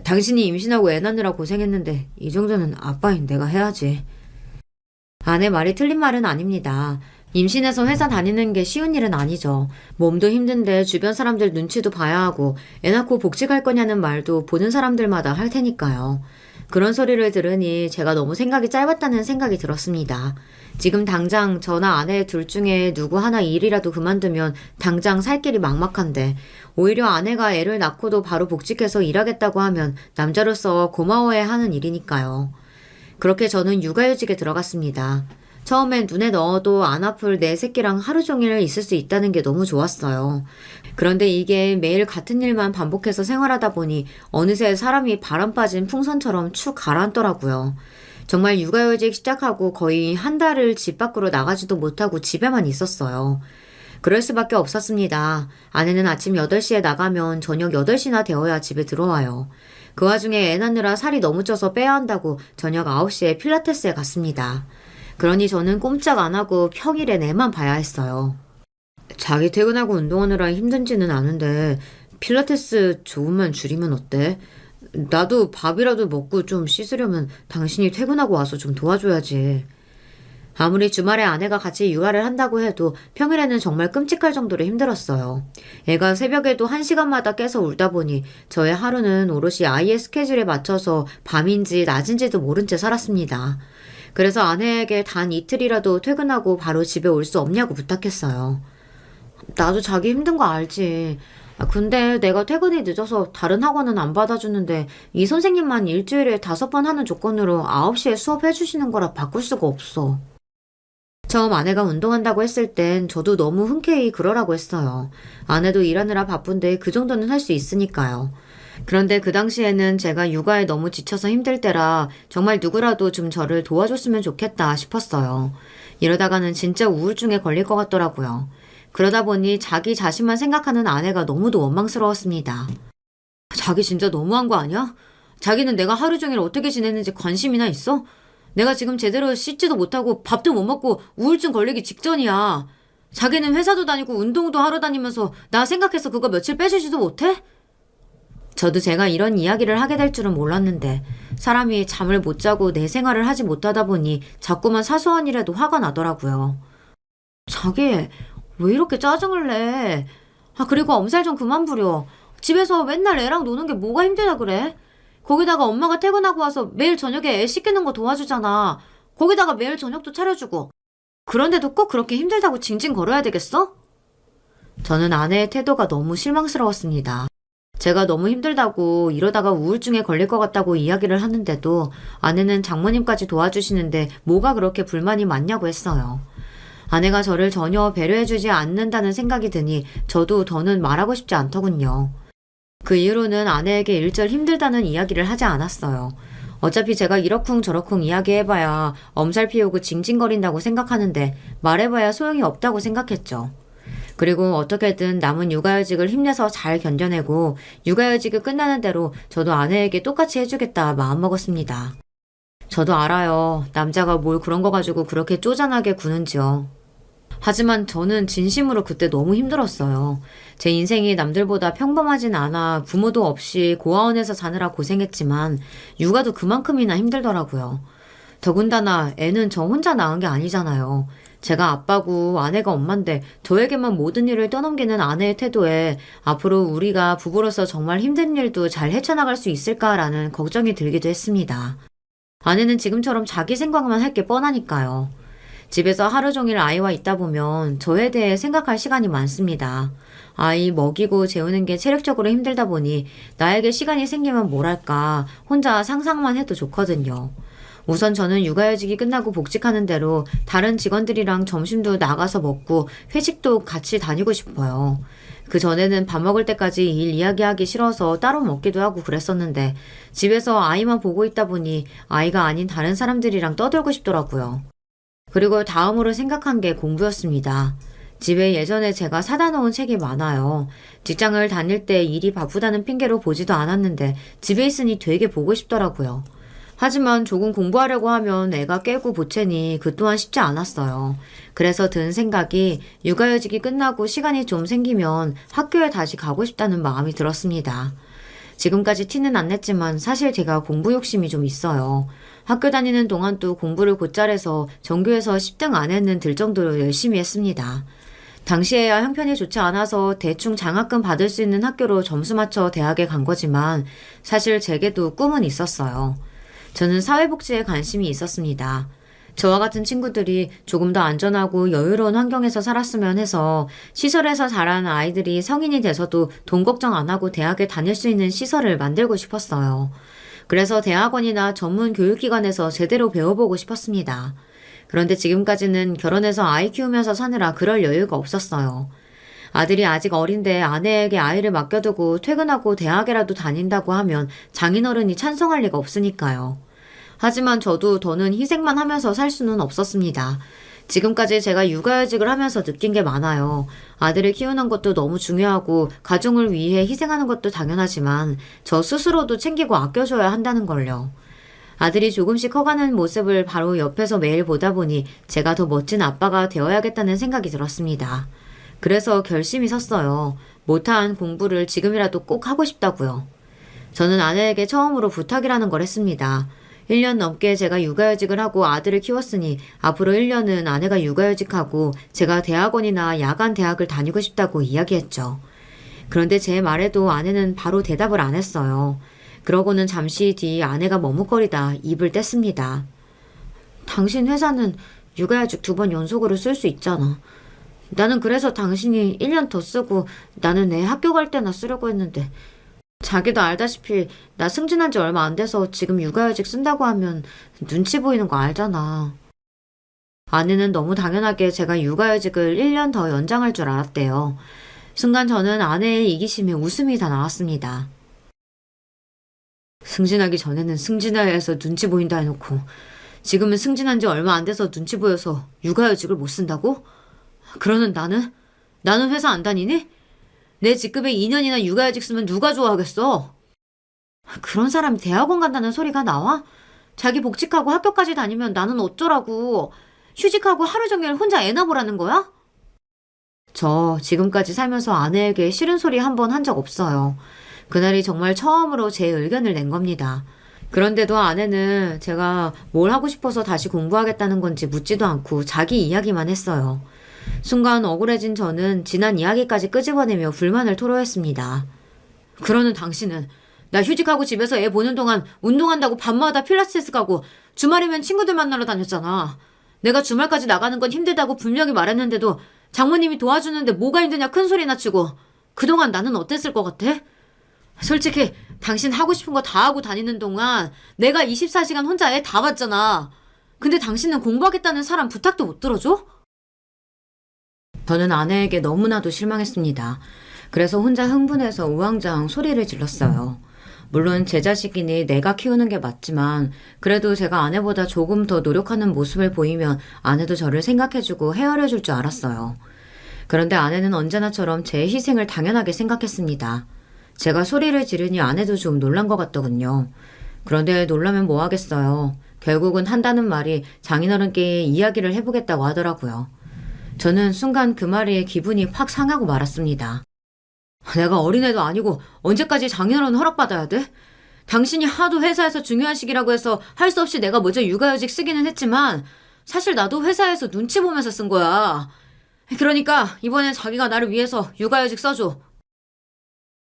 당신이 임신하고 애 낳느라 고생했는데 이 정도는 아빠인 내가 해야지. 아내 말이 틀린 말은 아닙니다. 임신해서 회사 다니는 게 쉬운 일은 아니죠. 몸도 힘든데 주변 사람들 눈치도 봐야 하고 애 낳고 복직할 거냐는 말도 보는 사람들마다 할 테니까요. 그런 소리를 들으니 제가 너무 생각이 짧았다는 생각이 들었습니다. 지금 당장 저나 아내 둘 중에 누구 하나 일이라도 그만두면 당장 살 길이 막막한데 오히려 아내가 애를 낳고도 바로 복직해서 일하겠다고 하면 남자로서 고마워해야 하는 일이니까요. 그렇게 저는 육아휴직에 들어갔습니다. 처음엔 눈에 넣어도 안 아플 내 새끼랑 하루 종일 있을 수 있다는 게 너무 좋았어요. 그런데 이게 매일 같은 일만 반복해서 생활하다 보니 어느새 사람이 바람 빠진 풍선처럼 축 가라앉더라고요. 정말 육아휴직 시작하고 거의 한 달을 집 밖으로 나가지도 못하고 집에만 있었어요. 그럴 수밖에 없었습니다. 아내는 아침 8시에 나가면 저녁 8시나 되어야 집에 들어와요. 그 와중에 애 낳느라 살이 너무 쪄서 빼야 한다고 저녁 9시에 필라테스에 갔습니다. 그러니 저는 꼼짝 안 하고 평일엔 애만 봐야 했어요. 자기 퇴근하고 운동하느라 힘든지는 아는데 필라테스 조금만 줄이면 어때? 나도 밥이라도 먹고 좀 씻으려면 당신이 퇴근하고 와서 좀 도와줘야지. 아무리 주말에 아내가 같이 육아를 한다고 해도 평일에는 정말 끔찍할 정도로 힘들었어요. 애가 새벽에도 1시간마다 깨서 울다 보니 저의 하루는 오롯이 아이의 스케줄에 맞춰서 밤인지 낮인지도 모른 채 살았습니다. 그래서 아내에게 단 이틀이라도 퇴근하고 바로 집에 올 수 없냐고 부탁했어요. 나도 자기 힘든 거 알지. 근데 내가 퇴근이 늦어서 다른 학원은 안 받아주는데 이 선생님만 일주일에 5번 하는 조건으로 9시에 수업해주시는 거라 바꿀 수가 없어. 처음 아내가 운동한다고 했을 땐 저도 너무 흔쾌히 그러라고 했어요. 아내도 일하느라 바쁜데 그 정도는 할 수 있으니까요. 그런데 그 당시에는 제가 육아에 너무 지쳐서 힘들 때라 정말 누구라도 좀 저를 도와줬으면 좋겠다 싶었어요. 이러다가는 진짜 우울증에 걸릴 것 같더라고요. 그러다 보니 자기 자신만 생각하는 아내가 너무도 원망스러웠습니다. 자기 진짜 너무한 거 아니야? 자기는 내가 하루 종일 어떻게 지냈는지 관심이나 있어? 내가 지금 제대로 씻지도 못하고 밥도 못 먹고 우울증 걸리기 직전이야. 자기는 회사도 다니고 운동도 하러 다니면서 나 생각해서 그거 며칠 빼주지도 못해? 저도 제가 이런 이야기를 하게 될 줄은 몰랐는데 사람이 잠을 못 자고 내 생활을 하지 못하다 보니 자꾸만 사소한 일에도 화가 나더라고요. 자기, 왜 이렇게 짜증을 내? 그리고 엄살 좀 그만 부려. 집에서 맨날 애랑 노는 게 뭐가 힘들다 그래? 거기다가 엄마가 퇴근하고 와서 매일 저녁에 애 씻기는 거 도와주잖아. 거기다가 매일 저녁도 차려주고. 그런데도 꼭 그렇게 힘들다고 징징 걸어야 되겠어? 저는 아내의 태도가 너무 실망스러웠습니다. 제가 너무 힘들다고 이러다가 우울증에 걸릴 것 같다고 이야기를 하는데도 아내는 장모님까지 도와주시는데 뭐가 그렇게 불만이 많냐고 했어요. 아내가 저를 전혀 배려해주지 않는다는 생각이 드니 저도 더는 말하고 싶지 않더군요. 그 이후로는 아내에게 일절 힘들다는 이야기를 하지 않았어요. 어차피 제가 이러쿵저러쿵 이야기해봐야 엄살 피우고 징징거린다고 생각하는데 말해봐야 소용이 없다고 생각했죠. 그리고 어떻게든 남은 육아휴직을 힘내서 잘 견뎌내고 육아휴직이 끝나는 대로 저도 아내에게 똑같이 해주겠다 마음먹었습니다. 저도 알아요. 남자가 뭘 그런 거 가지고 그렇게 쪼잔하게 구는지요. 하지만 저는 진심으로 그때 너무 힘들었어요. 제 인생이 남들보다 평범하진 않아 부모도 없이 고아원에서 사느라 고생했지만 육아도 그만큼이나 힘들더라고요. 더군다나 애는 저 혼자 낳은 게 아니잖아요. 제가 아빠고 아내가 엄마인데 저에게만 모든 일을 떠넘기는 아내의 태도에 앞으로 우리가 부부로서 정말 힘든 일도 잘 헤쳐나갈 수 있을까라는 걱정이 들기도 했습니다. 아내는 지금처럼 자기 생각만 할 게 뻔하니까요. 집에서 하루 종일 아이와 있다 보면 저에 대해 생각할 시간이 많습니다. 아이 먹이고 재우는 게 체력적으로 힘들다 보니 나에게 시간이 생기면 뭘 할까 혼자 상상만 해도 좋거든요. 우선 저는 육아휴직이 끝나고 복직하는 대로 다른 직원들이랑 점심도 나가서 먹고 회식도 같이 다니고 싶어요. 그 전에는 밥 먹을 때까지 일 이야기하기 싫어서 따로 먹기도 하고 그랬었는데 집에서 아이만 보고 있다 보니 아이가 아닌 다른 사람들이랑 떠들고 싶더라고요. 그리고 다음으로 생각한 게 공부였습니다. 집에 예전에 제가 사다 놓은 책이 많아요. 직장을 다닐 때 일이 바쁘다는 핑계로 보지도 않았는데 집에 있으니 되게 보고 싶더라고요. 하지만 조금 공부하려고 하면 애가 깨고 보채니 그 또한 쉽지 않았어요. 그래서 든 생각이 육아휴직이 끝나고 시간이 좀 생기면 학교에 다시 가고 싶다는 마음이 들었습니다. 지금까지 티는 안 냈지만 사실 제가 공부 욕심이 좀 있어요. 학교 다니는 동안도 공부를 곧잘해서 전교에서 10등 안에는 들 정도로 열심히 했습니다. 당시에야 형편이 좋지 않아서 대충 장학금 받을 수 있는 학교로 점수 맞춰 대학에 간 거지만 사실 제게도 꿈은 있었어요. 저는 사회복지에 관심이 있었습니다. 저와 같은 친구들이 조금 더 안전하고 여유로운 환경에서 살았으면 해서 시설에서 자란 아이들이 성인이 돼서도 돈 걱정 안 하고 대학에 다닐 수 있는 시설을 만들고 싶었어요. 그래서 대학원이나 전문 교육기관에서 제대로 배워보고 싶었습니다. 그런데 지금까지는 결혼해서 아이 키우면서 사느라 그럴 여유가 없었어요. 아들이 아직 어린데 아내에게 아이를 맡겨두고 퇴근하고 대학에라도 다닌다고 하면 장인어른이 찬성할 리가 없으니까요. 하지만 저도 더는 희생만 하면서 살 수는 없었습니다. 지금까지 제가 육아휴직을 하면서 느낀 게 많아요. 아들을 키우는 것도 너무 중요하고 가정을 위해 희생하는 것도 당연하지만 저 스스로도 챙기고 아껴줘야 한다는 걸요. 아들이 조금씩 커가는 모습을 바로 옆에서 매일 보다 보니 제가 더 멋진 아빠가 되어야겠다는 생각이 들었습니다. 그래서 결심이 섰어요. 못한 공부를 지금이라도 꼭 하고 싶다고요. 저는 아내에게 처음으로 부탁이라는 걸 했습니다. 1년 넘게 제가 육아휴직을 하고 아들을 키웠으니 앞으로 1년은 아내가 육아휴직하고 제가 대학원이나 야간 대학을 다니고 싶다고 이야기했죠. 그런데 제 말에도 아내는 바로 대답을 안 했어요. 그러고는 잠시 뒤 아내가 머뭇거리다 입을 뗐습니다. 당신 회사는 육아휴직 2번 연속으로 쓸 수 있잖아. 나는 그래서 당신이 1년 더 쓰고 나는 애 학교 갈 때나 쓰려고 했는데 자기도 알다시피 나 승진한 지 얼마 안 돼서 지금 육아휴직 쓴다고 하면 눈치 보이는 거 알잖아. 아내는 너무 당연하게 제가 육아휴직을 1년 더 연장할 줄 알았대요. 순간 저는 아내의 이기심에 웃음이 다 나왔습니다. 승진하기 전에는 승진해야 해서 눈치 보인다 해놓고 지금은 승진한 지 얼마 안 돼서 눈치 보여서 육아휴직을 못 쓴다고? 그러는 나는? 나는 회사 안 다니니? 내 직급에 2년이나 육아휴직 쓰면 누가 좋아하겠어? 그런 사람이 대학원 간다는 소리가 나와? 자기 복직하고 학교까지 다니면 나는 어쩌라고? 휴직하고 하루 종일 혼자 애나 보라는 거야? 저 지금까지 살면서 아내에게 싫은 소리 한 번 한 적 없어요. 그날이 정말 처음으로 제 의견을 낸 겁니다. 그런데도 아내는 제가 뭘 하고 싶어서 다시 공부하겠다는 건지 묻지도 않고 자기 이야기만 했어요. 순간 억울해진 저는 지난 이야기까지 끄집어내며 불만을 토로했습니다. 그러는 당신은 나 휴직하고 집에서 애 보는 동안 운동한다고 밤마다 필라테스 가고 주말이면 친구들 만나러 다녔잖아. 내가 주말까지 나가는 건 힘들다고 분명히 말했는데도 장모님이 도와주는데 뭐가 힘드냐 큰 소리나 치고 그동안 나는 어땠을 것 같아? 솔직히 당신 하고 싶은 거 다 하고 다니는 동안 내가 24시간 혼자 애 다 봤잖아. 근데 당신은 공부하겠다는 사람 부탁도 못 들어줘? 저는 아내에게 너무나도 실망했습니다. 그래서 혼자 흥분해서 우왕좌왕 소리를 질렀어요. 물론 제 자식이니 내가 키우는 게 맞지만 그래도 제가 아내보다 조금 더 노력하는 모습을 보이면 아내도 저를 생각해주고 헤아려줄 줄 알았어요. 그런데 아내는 언제나처럼 제 희생을 당연하게 생각했습니다. 제가 소리를 지르니 아내도 좀 놀란 것 같더군요. 그런데 놀라면 뭐 하겠어요. 결국은 한다는 말이 장인어른께 이야기를 해보겠다고 하더라고요. 저는 순간 그 말에 기분이 확 상하고 말았습니다. 내가 어린애도 아니고 언제까지 장인어른 허락받아야 돼? 당신이 하도 회사에서 중요한 시기라고 해서 할 수 없이 내가 먼저 육아휴직 쓰기는 했지만 사실 나도 회사에서 눈치 보면서 쓴 거야. 그러니까 이번엔 자기가 나를 위해서 육아휴직 써줘.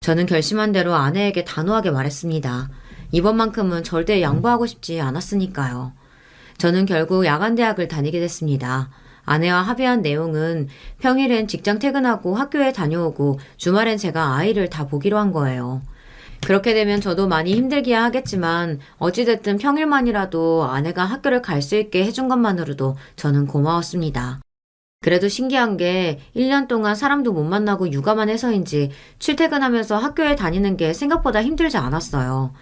저는 결심한 대로 아내에게 단호하게 말했습니다. 이번만큼은 절대 양보하고 싶지 않았으니까요. 저는 결국 야간대학을 다니게 됐습니다. 아내와 합의한 내용은 평일엔 직장 퇴근하고 학교에 다녀오고 주말엔 제가 아이를 다 보기로 한 거예요. 그렇게 되면 저도 많이 힘들게 하겠지만 어찌됐든 평일만이라도 아내가 학교를 갈 수 있게 해준 것만으로도 저는 고마웠습니다. 그래도 신기한 게 1년 동안 사람도 못 만나고 육아만 해서인지 출퇴근하면서 학교에 다니는 게 생각보다 힘들지 않았어요.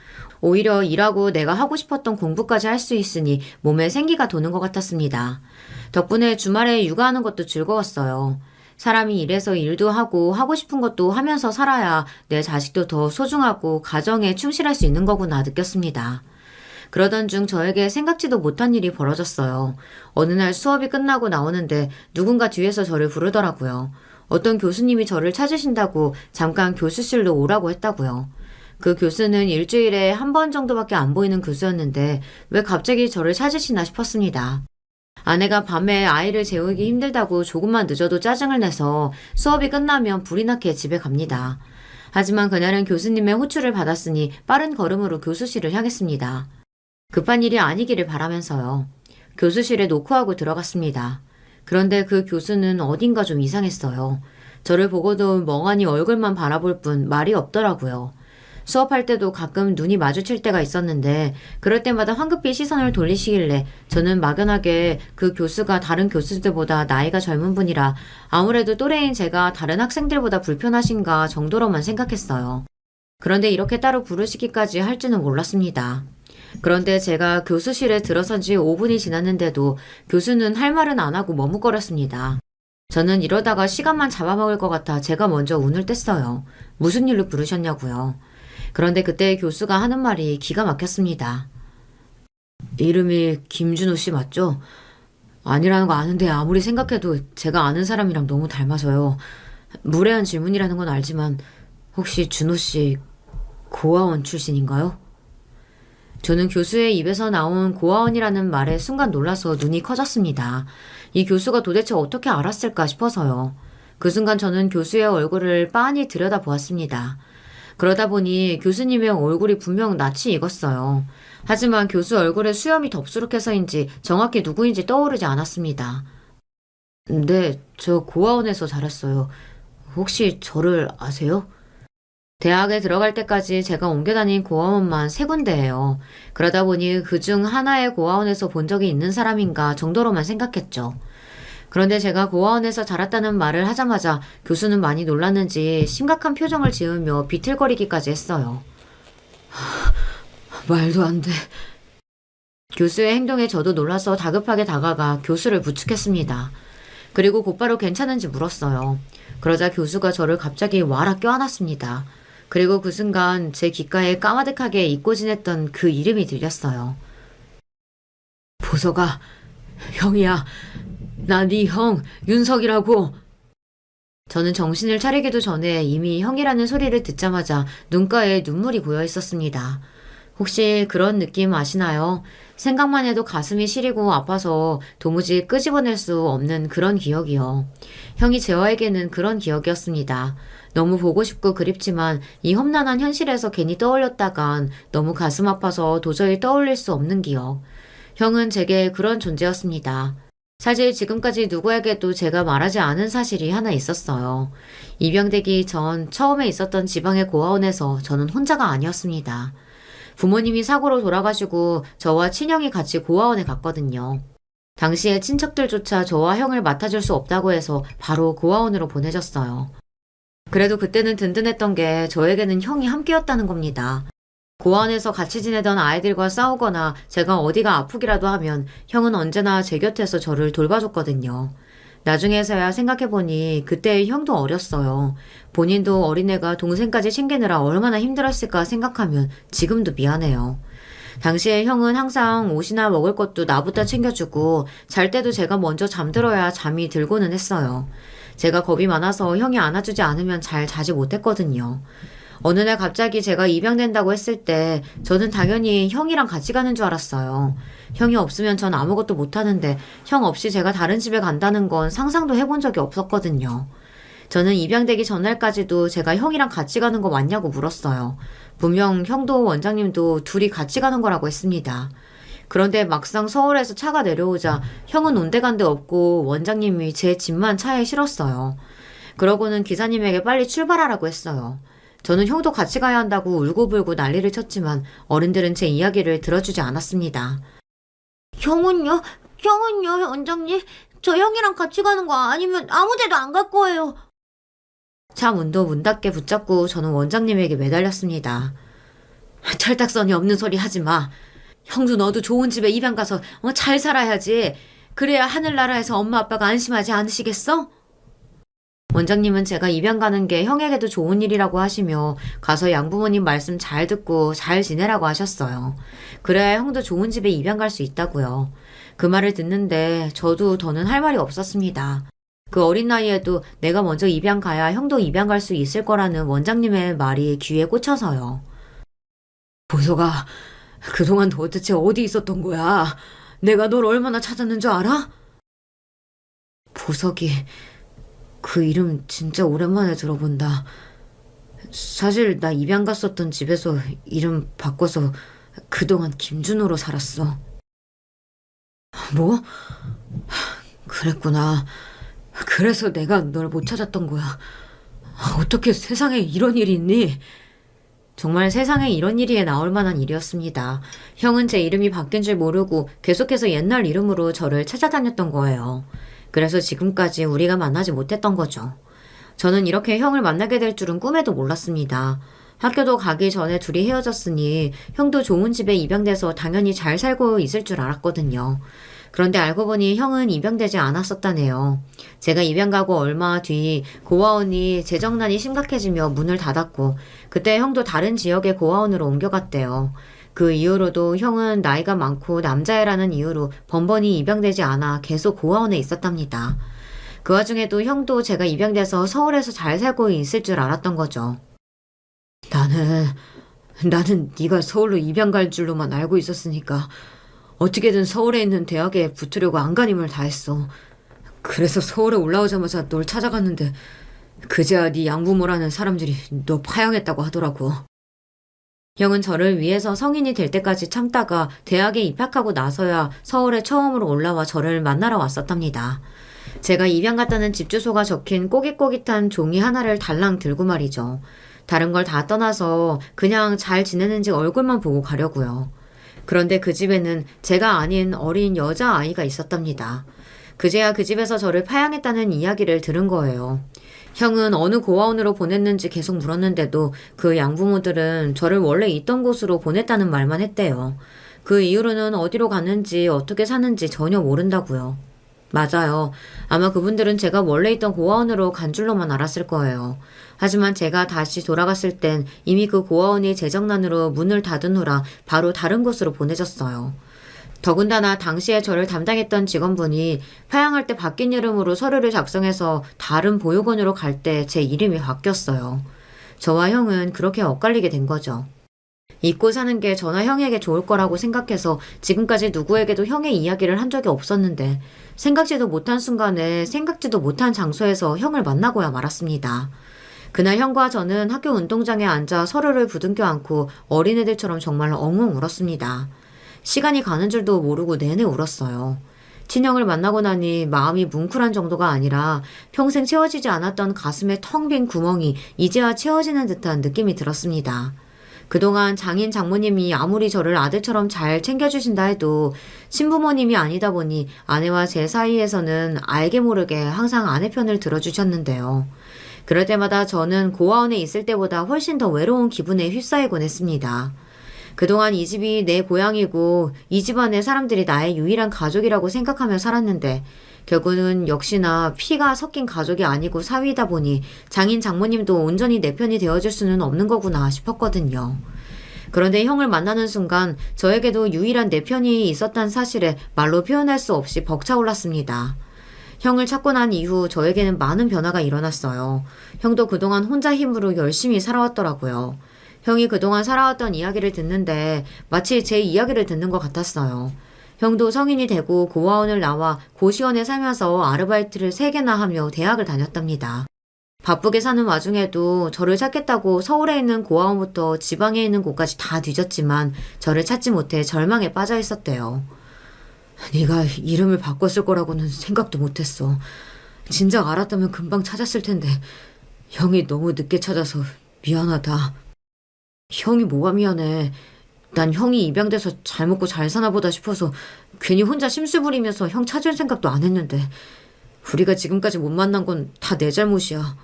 오히려 일하고 내가 하고 싶었던 공부까지 할 수 있으니 몸에 생기가 도는 것 같았습니다. 덕분에 주말에 육아하는 것도 즐거웠어요. 사람이 일해서 일도 하고 싶은 것도 하면서 살아야 내 자식도 더 소중하고 가정에 충실할 수 있는 거구나 느꼈습니다. 그러던 중 저에게 생각지도 못한 일이 벌어졌어요. 어느 날 수업이 끝나고 나오는데 누군가 뒤에서 저를 부르더라고요. 어떤 교수님이 저를 찾으신다고 잠깐 교수실로 오라고 했다고요. 그 교수는 일주일에 한 번 정도밖에 안 보이는 교수였는데 왜 갑자기 저를 찾으시나 싶었습니다. 아내가 밤에 아이를 재우기 힘들다고 조금만 늦어도 짜증을 내서 수업이 끝나면 불이 나게 집에 갑니다. 하지만 그날은 교수님의 호출을 받았으니 빠른 걸음으로 교수실을 향했습니다. 급한 일이 아니기를 바라면서요. 교수실에 노크하고 들어갔습니다. 그런데 그 교수는 어딘가 좀 이상했어요. 저를 보고도 멍하니 얼굴만 바라볼 뿐 말이 없더라고요. 수업할 때도 가끔 눈이 마주칠 때가 있었는데 그럴 때마다 황급히 시선을 돌리시길래 저는 막연하게 그 교수가 다른 교수들보다 나이가 젊은 분이라 아무래도 또래인 제가 다른 학생들보다 불편하신가 정도로만 생각했어요. 그런데 이렇게 따로 부르시기까지 할 줄은 몰랐습니다. 그런데 제가 교수실에 들어선 지 5분이 지났는데도 교수는 할 말은 안 하고 머뭇거렸습니다. 저는 이러다가 시간만 잡아먹을 것 같아 제가 먼저 운을 뗐어요. 무슨 일로 부르셨냐고요. 그런데 그때 교수가 하는 말이 기가 막혔습니다. 이름이 김준호 씨 맞죠? 아니라는 거 아는데 아무리 생각해도 제가 아는 사람이랑 너무 닮아서요. 무례한 질문이라는 건 알지만 혹시 준호 씨 고아원 출신인가요? 저는 교수의 입에서 나온 고아원이라는 말에 순간 놀라서 눈이 커졌습니다. 이 교수가 도대체 어떻게 알았을까 싶어서요. 그 순간 저는 교수의 얼굴을 빤히 들여다보았습니다. 그러다 보니 교수님의 얼굴이 분명 낯이 익었어요. 하지만 교수 얼굴에 수염이 덥수룩해서인지 정확히 누구인지 떠오르지 않았습니다. 네, 저 고아원에서 자랐어요. 혹시 저를 아세요? 대학에 들어갈 때까지 제가 옮겨 다닌 고아원만 3군데예요. 그러다 보니 그중 하나의 고아원에서 본 적이 있는 사람인가 정도로만 생각했죠. 그런데 제가 고아원에서 자랐다는 말을 하자마자 교수는 많이 놀랐는지 심각한 표정을 지으며 비틀거리기까지 했어요. 말도 안 돼. 교수의 행동에 저도 놀라서 다급하게 다가가 교수를 부축했습니다. 그리고 곧바로 괜찮은지 물었어요. 그러자 교수가 저를 갑자기 와라 껴안았습니다. 그리고 그 순간 제 귓가에 까마득하게 잊고 지냈던 그 이름이 들렸어요. 보석아, 형이야. 나 네 형 윤석이라고. 저는 정신을 차리기도 전에 이미 형이라는 소리를 듣자마자 눈가에 눈물이 고여 있었습니다. 혹시 그런 느낌 아시나요? 생각만 해도 가슴이 시리고 아파서 도무지 끄집어낼 수 없는 그런 기억이요. 형이 저에게는 그런 기억이었습니다. 너무 보고 싶고 그립지만 이 험난한 현실에서 괜히 떠올렸다간 너무 가슴 아파서 도저히 떠올릴 수 없는 기억. 형은 제게 그런 존재였습니다. 사실 지금까지 누구에게도 제가 말하지 않은 사실이 하나 있었어요. 입양되기 전 처음에 있었던 지방의 고아원에서 저는 혼자가 아니었습니다. 부모님이 사고로 돌아가시고 저와 친형이 같이 고아원에 갔거든요. 당시에 친척들조차 저와 형을 맡아줄 수 없다고 해서 바로 고아원으로 보내졌어요. 그래도 그때는 든든했던 게 저에게는 형이 함께였다는 겁니다. 고아원에서 같이 지내던 아이들과 싸우거나 제가 어디가 아프기라도 하면 형은 언제나 제 곁에서 저를 돌봐줬거든요. 나중에서야 생각해보니 그때 형도 어렸어요. 본인도 어린애가 동생까지 챙기느라 얼마나 힘들었을까 생각하면 지금도 미안해요. 당시에 형은 항상 옷이나 먹을 것도 나부터 챙겨주고 잘 때도 제가 먼저 잠들어야 잠이 들고는 했어요. 제가 겁이 많아서 형이 안아주지 않으면 잘 자지 못했거든요. 어느 날 갑자기 제가 입양된다고 했을 때 저는 당연히 형이랑 같이 가는 줄 알았어요. 형이 없으면 전 아무것도 못하는데 형 없이 제가 다른 집에 간다는 건 상상도 해본 적이 없었거든요. 저는 입양되기 전날까지도 제가 형이랑 같이 가는 거 맞냐고 물었어요. 분명 형도 원장님도 둘이 같이 가는 거라고 했습니다. 그런데 막상 서울에서 차가 내려오자 형은 온데간데 없고 원장님이 제 집만 차에 실었어요. 그러고는 기사님에게 빨리 출발하라고 했어요. 저는 형도 같이 가야 한다고 울고불고 난리를 쳤지만 어른들은 제 이야기를 들어주지 않았습니다. 형은요? 형은요, 원장님? 저 형이랑 같이 가는 거 아니면 아무 데도 안 갈 거예요. 차 문도 문 닫게 붙잡고 저는 원장님에게 매달렸습니다. 철딱서니 없는 소리 하지 마. 형도 너도 좋은 집에 입양 가서 잘 살아야지. 그래야 하늘나라에서 엄마 아빠가 안심하지 않으시겠어? 원장님은 제가 입양 가는 게 형에게도 좋은 일이라고 하시며 가서 양부모님 말씀 잘 듣고 잘 지내라고 하셨어요. 그래야 형도 좋은 집에 입양 갈 수 있다고요. 그 말을 듣는데 저도 더는 할 말이 없었습니다. 그 어린 나이에도 내가 먼저 입양 가야 형도 입양 갈 수 있을 거라는 원장님의 말이 귀에 꽂혀서요. 보석아, 그동안 도대체 어디 있었던 거야? 내가 널 얼마나 찾았는 줄 알아? 보석이... 그 이름 진짜 오랜만에 들어본다. 사실 나 입양 갔었던 집에서 이름 바꿔서 그동안 김준호로 살았어. 뭐? 그랬구나. 그래서 내가 널 못 찾았던 거야. 어떻게 세상에 이런 일이 있니? 정말 세상에 이런 일이 나올 만한 일이었습니다. 형은 제 이름이 바뀐 줄 모르고 계속해서 옛날 이름으로 저를 찾아다녔던 거예요. 그래서 지금까지 우리가 만나지 못했던 거죠. 저는 이렇게 형을 만나게 될 줄은 꿈에도 몰랐습니다. 학교도 가기 전에 둘이 헤어졌으니 형도 좋은 집에 입양돼서 당연히 잘 살고 있을 줄 알았거든요. 그런데 알고 보니 형은 입양되지 않았었다네요. 제가 입양 가고 얼마 뒤 고아원이 재정난이 심각해지며 문을 닫았고 그때 형도 다른 지역의 고아원으로 옮겨갔대요. 그 이후로도 형은 나이가 많고 남자애라는 이유로 번번이 입양되지 않아 계속 고아원에 있었답니다. 그 와중에도 형도 제가 입양돼서 서울에서 잘 살고 있을 줄 알았던 거죠. 나는 네가 서울로 입양 갈 줄로만 알고 있었으니까 어떻게든 서울에 있는 대학에 붙으려고 안간힘을 다했어. 그래서 서울에 올라오자마자 널 찾아갔는데 그제야 네 양부모라는 사람들이 너 파양했다고 하더라고. 형은 저를 위해서 성인이 될 때까지 참다가 대학에 입학하고 나서야 서울에 처음으로 올라와 저를 만나러 왔었답니다. 제가 입양 갔다는 집 주소가 적힌 꼬깃꼬깃한 종이 하나를 달랑 들고 말이죠. 다른 걸 다 떠나서 그냥 잘 지내는지 얼굴만 보고 가려고요. 그런데 그 집에는 제가 아닌 어린 여자아이가 있었답니다. 그제야 그 집에서 저를 파양했다는 이야기를 들은 거예요. 형은 어느 고아원으로 보냈는지 계속 물었는데도 그 양부모들은 저를 원래 있던 곳으로 보냈다는 말만 했대요. 그 이후로는 어디로 갔는지 어떻게 사는지 전혀 모른다고요. 맞아요. 아마 그분들은 제가 원래 있던 고아원으로 간 줄로만 알았을 거예요. 하지만 제가 다시 돌아갔을 땐 이미 그 고아원이 재정난으로 문을 닫은 후라 바로 다른 곳으로 보내졌어요. 더군다나 당시에 저를 담당했던 직원분이 파양할 때 바뀐 이름으로 서류를 작성해서 다른 보육원으로 갈 때 제 이름이 바뀌었어요. 저와 형은 그렇게 엇갈리게 된 거죠. 잊고 사는 게 저나 형에게 좋을 거라고 생각해서 지금까지 누구에게도 형의 이야기를 한 적이 없었는데 생각지도 못한 순간에 생각지도 못한 장소에서 형을 만나고야 말았습니다. 그날 형과 저는 학교 운동장에 앉아 서로를 부둥켜 안고 어린애들처럼 정말 엉엉 울었습니다. 시간이 가는 줄도 모르고 내내 울었어요. 친형을 만나고 나니 마음이 뭉클한 정도가 아니라 평생 채워지지 않았던 가슴의 텅 빈 구멍이 이제야 채워지는 듯한 느낌이 들었습니다. 그동안 장인 장모님이 아무리 저를 아들처럼 잘 챙겨주신다 해도 신부모님이 아니다 보니 아내와 제 사이에서는 알게 모르게 항상 아내 편을 들어주셨는데요. 그럴 때마다 저는 고아원에 있을 때보다 훨씬 더 외로운 기분에 휩싸이곤 했습니다. 그동안 이 집이 내 고향이고 이 집안의 사람들이 나의 유일한 가족이라고 생각하며 살았는데 결국은 역시나 피가 섞인 가족이 아니고 사위이다 보니 장인 장모님도 온전히 내 편이 되어줄 수는 없는 거구나 싶었거든요. 그런데 형을 만나는 순간 저에게도 유일한 내 편이 있었다는 사실에 말로 표현할 수 없이 벅차올랐습니다. 형을 찾고 난 이후 저에게는 많은 변화가 일어났어요. 형도 그동안 혼자 힘으로 열심히 살아왔더라고요. 형이 그동안 살아왔던 이야기를 듣는데 마치 제 이야기를 듣는 것 같았어요. 형도 성인이 되고 고아원을 나와 고시원에 살면서 아르바이트를 3개나 하며 대학을 다녔답니다. 바쁘게 사는 와중에도 저를 찾겠다고 서울에 있는 고아원부터 지방에 있는 곳까지 다 뒤졌지만 저를 찾지 못해 절망에 빠져 있었대요. 네가 이름을 바꿨을 거라고는 생각도 못했어. 진작 알았다면 금방 찾았을 텐데 형이 너무 늦게 찾아서 미안하다. 형이 뭐가 미안해. 난 형이 입양돼서 잘 먹고 잘 사나 보다 싶어서 괜히 혼자 심술 부리면서 형 찾을 생각도 안 했는데 우리가 지금까지 못 만난 건 다 내 잘못이야.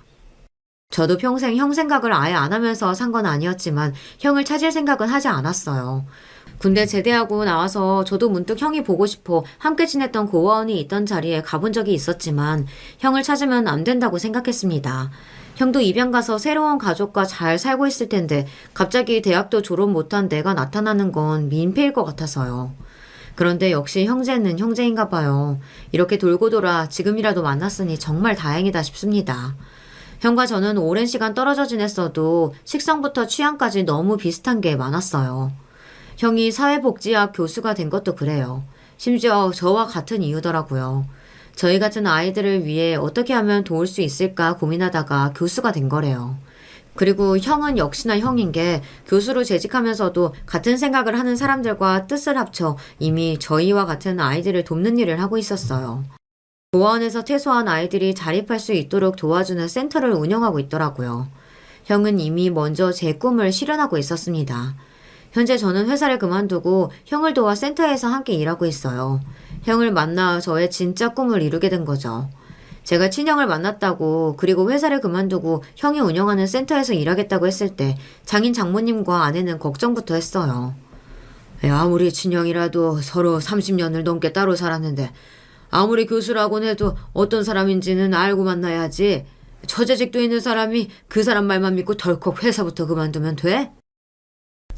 저도 평생 형 생각을 아예 안 하면서 산 건 아니었지만 형을 찾을 생각은 하지 않았어요. 군대 제대하고 나와서 저도 문득 형이 보고 싶어 함께 지냈던 고아원이 있던 자리에 가본 적이 있었지만 형을 찾으면 안 된다고 생각했습니다. 형도 입양 가서 새로운 가족과 잘 살고 있을 텐데 갑자기 대학도 졸업 못한 내가 나타나는 건 민폐일 것 같아서요. 그런데 역시 형제는 형제인가 봐요. 이렇게 돌고 돌아 지금이라도 만났으니 정말 다행이다 싶습니다. 형과 저는 오랜 시간 떨어져 지냈어도 식성부터 취향까지 너무 비슷한 게 많았어요. 형이 사회복지학 교수가 된 것도 그래요. 심지어 저와 같은 이유더라고요. 저희 같은 아이들을 위해 어떻게 하면 도울 수 있을까 고민하다가 교수가 된 거래요. 그리고 형은 역시나 형인 게 교수로 재직하면서도 같은 생각을 하는 사람들과 뜻을 합쳐 이미 저희와 같은 아이들을 돕는 일을 하고 있었어요. 고아원에서 퇴소한 아이들이 자립할 수 있도록 도와주는 센터를 운영하고 있더라고요. 형은 이미 먼저 제 꿈을 실현하고 있었습니다. 현재 저는 회사를 그만두고 형을 도와 센터에서 함께 일하고 있어요. 형을 만나 저의 진짜 꿈을 이루게 된 거죠. 제가 친형을 만났다고 그리고 회사를 그만두고 형이 운영하는 센터에서 일하겠다고 했을 때 장인 장모님과 아내는 걱정부터 했어요. 아무리 친형이라도 서로 30년을 넘게 따로 살았는데 아무리 교수라고는 해도 어떤 사람인지는 알고 만나야지. 처재직도 있는 사람이 그 사람 말만 믿고 덜컥 회사부터 그만두면 돼?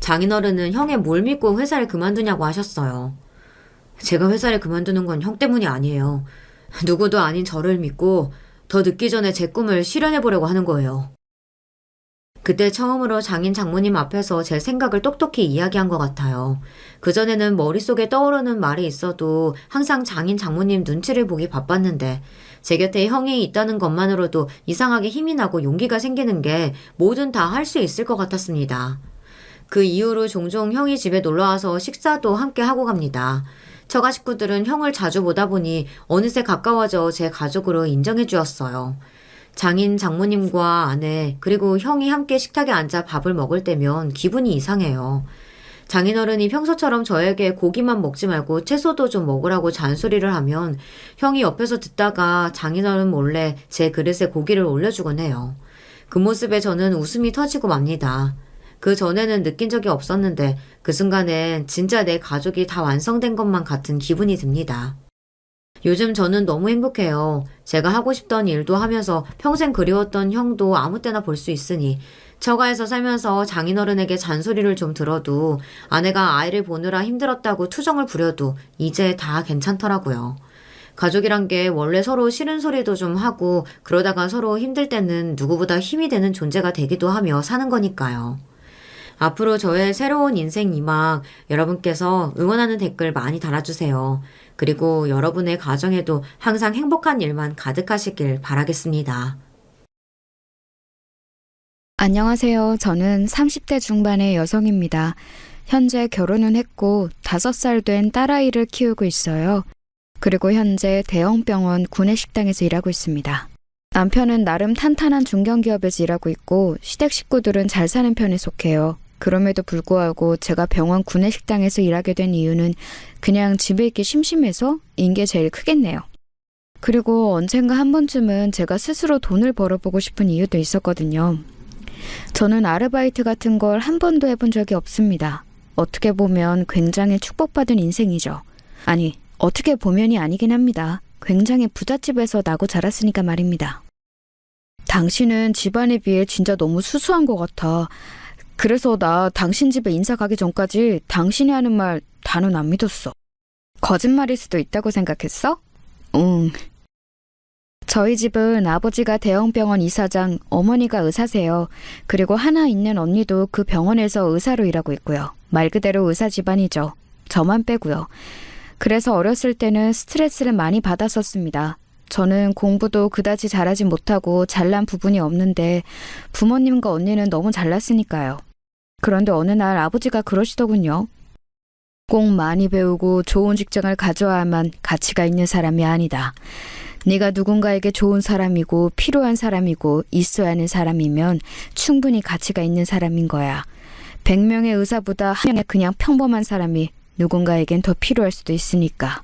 장인어른은 형의 뭘 믿고 회사를 그만두냐고 하셨어요. 제가 회사를 그만두는 건 형 때문이 아니에요. 누구도 아닌 저를 믿고 더 늦기 전에 제 꿈을 실현해보려고 하는 거예요. 그때 처음으로 장인 장모님 앞에서 제 생각을 똑똑히 이야기한 것 같아요. 그전에는 머릿속에 떠오르는 말이 있어도 항상 장인 장모님 눈치를 보기 바빴는데 제 곁에 형이 있다는 것만으로도 이상하게 힘이 나고 용기가 생기는 게 뭐든 다 할 수 있을 것 같았습니다. 그 이후로 종종 형이 집에 놀러와서 식사도 함께 하고 갑니다. 처가 식구들은 형을 자주 보다 보니 어느새 가까워져 제 가족으로 인정해 주었어요. 장인 장모님과 아내 그리고 형이 함께 식탁에 앉아 밥을 먹을 때면 기분이 이상해요. 장인어른이 평소처럼 저에게 고기만 먹지 말고 채소도 좀 먹으라고 잔소리를 하면 형이 옆에서 듣다가 장인어른 몰래 제 그릇에 고기를 올려주곤 해요. 그 모습에 저는 웃음이 터지고 맙니다. 그 전에는 느낀 적이 없었는데 그 순간엔 진짜 내 가족이 다 완성된 것만 같은 기분이 듭니다. 요즘 저는 너무 행복해요. 제가 하고 싶던 일도 하면서 평생 그리웠던 형도 아무 때나 볼 수 있으니 처가에서 살면서 장인어른에게 잔소리를 좀 들어도 아내가 아이를 보느라 힘들었다고 투정을 부려도 이제 다 괜찮더라고요. 가족이란 게 원래 서로 싫은 소리도 좀 하고 그러다가 서로 힘들 때는 누구보다 힘이 되는 존재가 되기도 하며 사는 거니까요. 앞으로 저의 새로운 인생 이막 여러분께서 응원하는 댓글 많이 달아주세요. 그리고 여러분의 가정에도 항상 행복한 일만 가득하시길 바라겠습니다. 안녕하세요. 저는 30대 중반의 여성입니다. 현재 결혼은 했고 5살 된 딸아이를 키우고 있어요. 그리고 현재 대형병원 구내식당에서 일하고 있습니다. 남편은 나름 탄탄한 중견기업에서 일하고 있고 시댁 식구들은 잘 사는 편에 속해요. 그럼에도 불구하고 제가 병원 구내식당에서 일하게 된 이유는 그냥 집에 있기 심심해서인 게 제일 크겠네요. 그리고 언젠가 한 번쯤은 제가 스스로 돈을 벌어보고 싶은 이유도 있었거든요. 저는 아르바이트 같은 걸 한 번도 해본 적이 없습니다. 어떻게 보면 굉장히 축복받은 인생이죠. 아니, 어떻게 보면이 아니긴 합니다. 굉장히 부잣집에서 나고 자랐으니까 말입니다. 당신은 집안에 비해 진짜 너무 수수한 것 같아. 그래서 나 당신 집에 인사 가기 전까지 당신이 하는 말 다는 안 믿었어. 거짓말일 수도 있다고 생각했어? 응. 저희 집은 아버지가 대형병원 이사장, 어머니가 의사세요. 그리고 하나 있는 언니도 그 병원에서 의사로 일하고 있고요. 말 그대로 의사 집안이죠. 저만 빼고요. 그래서 어렸을 때는 스트레스를 많이 받았었습니다. 저는 공부도 그다지 잘하지 못하고 잘난 부분이 없는데 부모님과 언니는 너무 잘났으니까요. 그런데 어느 날 아버지가 그러시더군요. 꼭 많이 배우고 좋은 직장을 가져야만 가치가 있는 사람이 아니다. 네가 누군가에게 좋은 사람이고 필요한 사람이고 있어야 하는 사람이면 충분히 가치가 있는 사람인 거야. 100명의 의사보다 한 명의 그냥 평범한 사람이 누군가에겐 더 필요할 수도 있으니까.